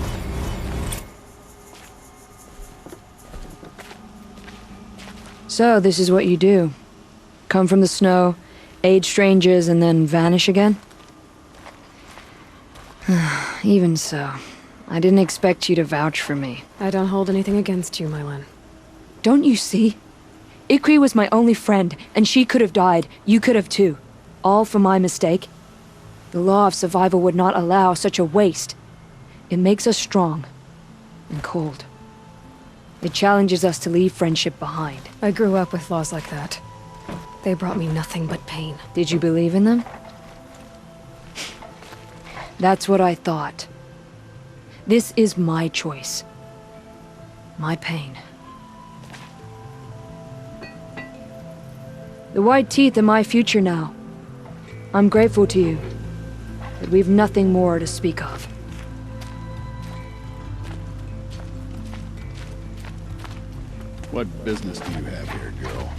So, this is what you do. Come from the snow, aid strangers, and then vanish again? Even so, I didn't expect you to vouch for me. I don't hold anything against you, Mylan. Don't you see? Ikri was my only friend, and she could have died. You could have too. All for my mistake. The law of survival would not allow such a waste. It makes us strong and cold. It challenges us to leave friendship behind. I grew up with laws like that. They brought me nothing but pain. Did you believe in them? That's what I thought. This is my choice. My pain. The white teeth are my future now. I'm grateful to you, but we've nothing more to speak of. What business do you have here, girl?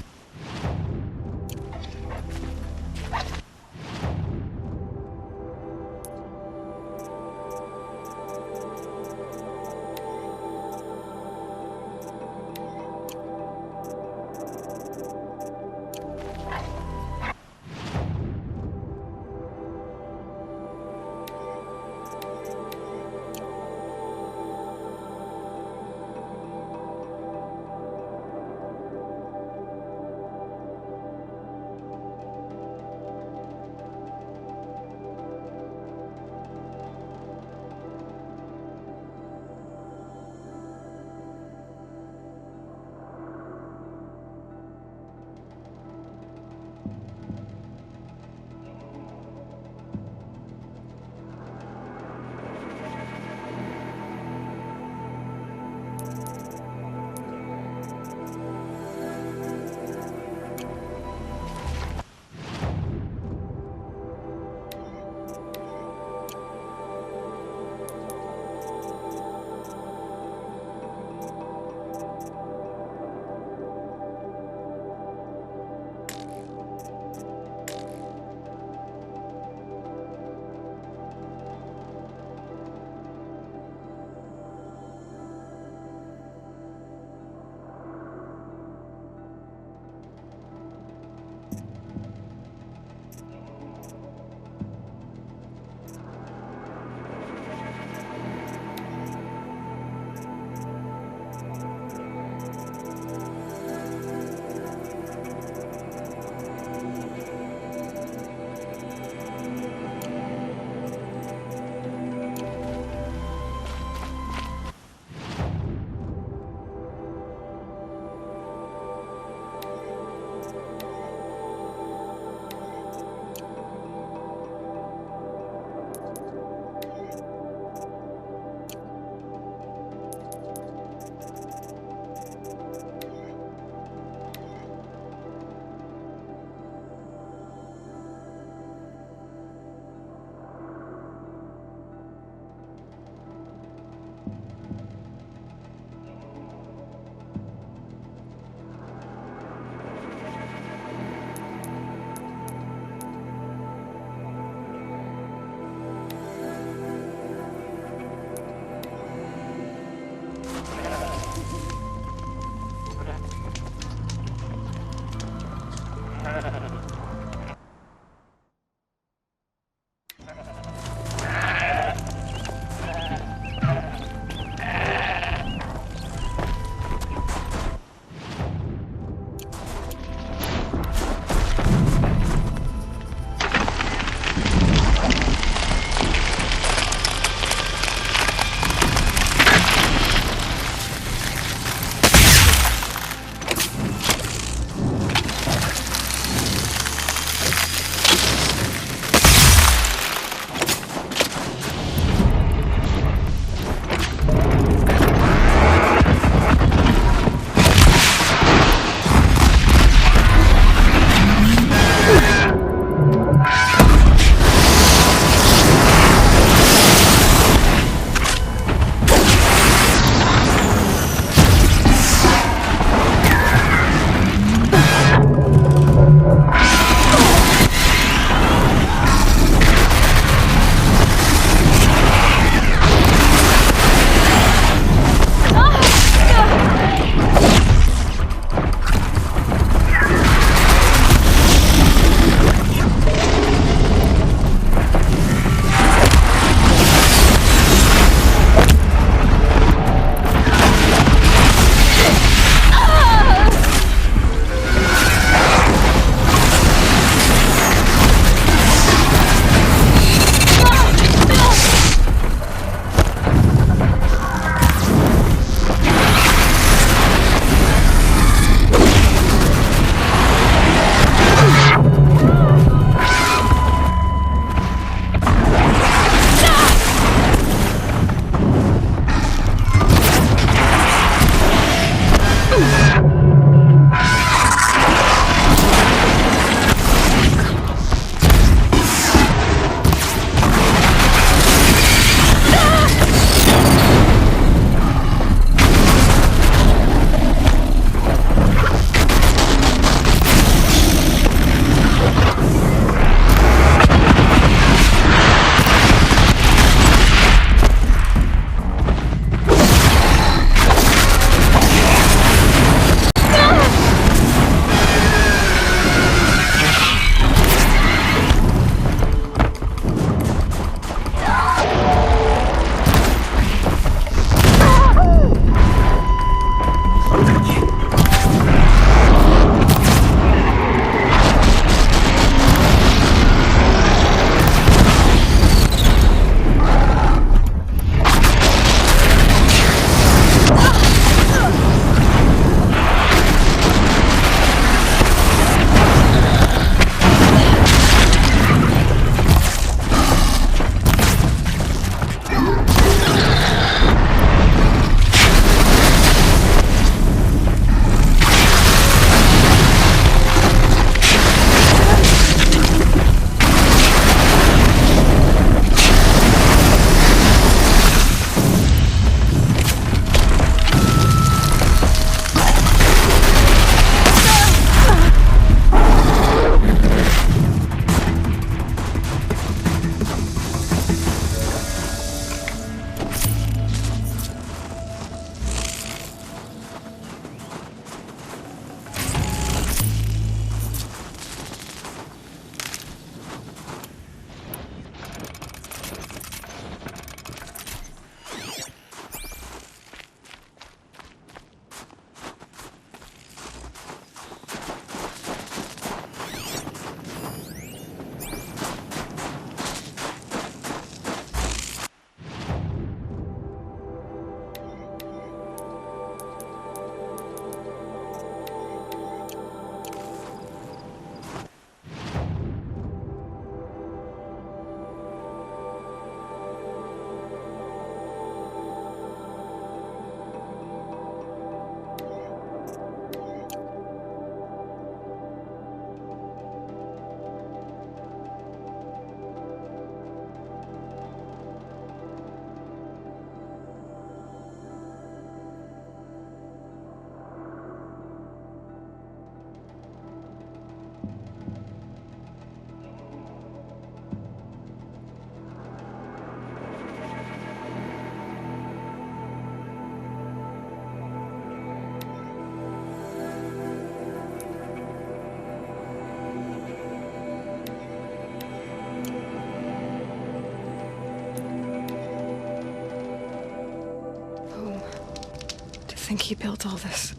think he built all this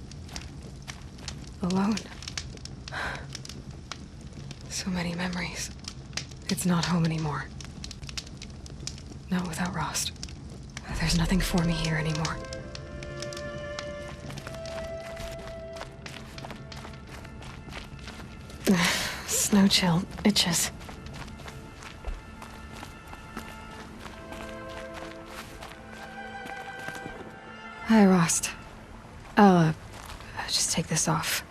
alone. So many memories. It's not home anymore. Not without Rost. There's nothing for me here anymore. Snow chill itches. Hi, Rost. I'll, just take this off.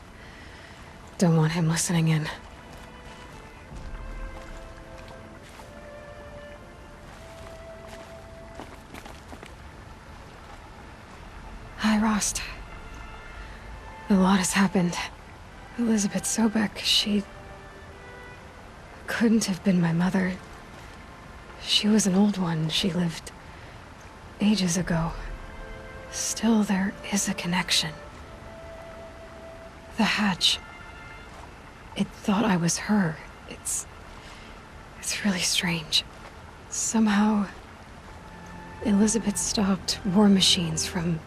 Don't want him listening in. Hi, Rost. A lot has happened. Elizabeth Sobek, she couldn't have been my mother. She was an old one. She lived ages ago. Still, there is a connection. The hatch. It thought I was her. It's really strange. Somehow, Elizabeth stopped war machines from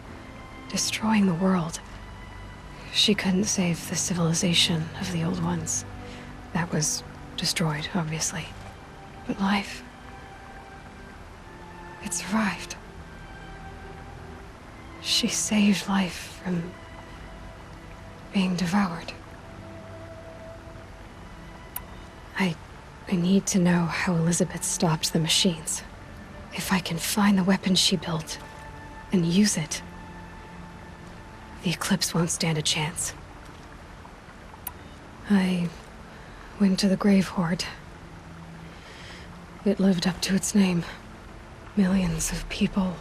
destroying the world. She couldn't save the civilization of the old ones. That was destroyed, obviously. But life, it survived. She saved life from being devoured. I need to know how Elizabeth stopped the machines. If I can find the weapon she built and use it, the Eclipse won't stand a chance. I went to the Grave Horde. It lived up to its name. Millions of people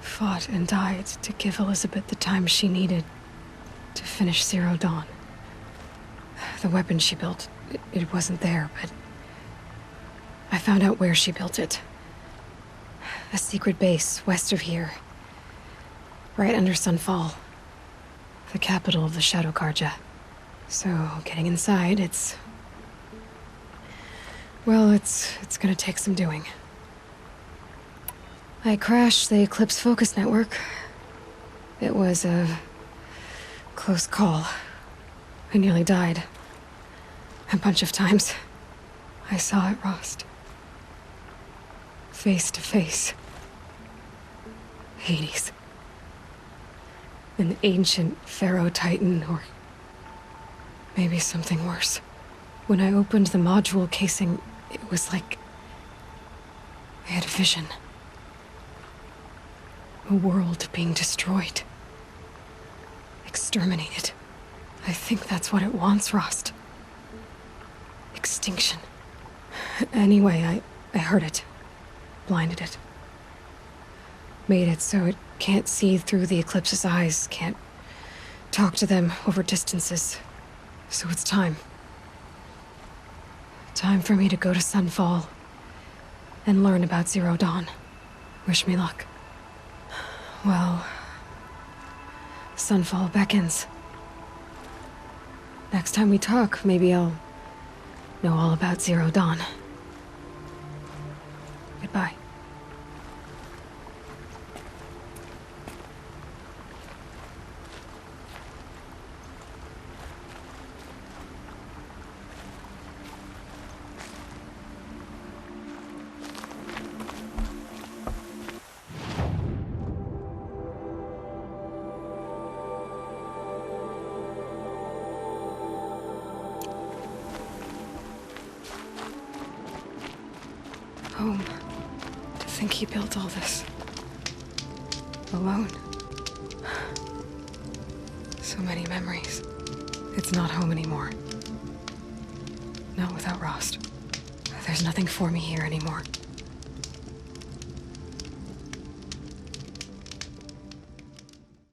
fought and died to give Elizabeth the time she needed to finish Zero Dawn. The weapon she built, it wasn't there, but I found out where she built it. A secret base west of here, right under Sunfall, the capital of the Shadow Karja. So getting inside, it's gonna take some doing. I crashed the Eclipse focus network. It was a close call. I nearly died. A bunch of times. I saw it, Rost. Face to face. Hades. An ancient Pharaoh Titan, or maybe something worse. When I opened the module casing, it was like I had a vision. A world being destroyed. Exterminated. I think that's what it wants, Rost. Extinction. Anyway, I heard it. Blinded it. Made it so it can't see through the Eclipse's eyes, can't talk to them over distances. So it's time. Time for me to go to Sunfall and learn about Zero Dawn. Wish me luck. Well, Sunfall beckons. Next time we talk, maybe I'll know all about Zero Dawn. Goodbye. Home. To think he built all this alone. So many memories. It's not home anymore. Not without Rost. There's nothing for me here anymore.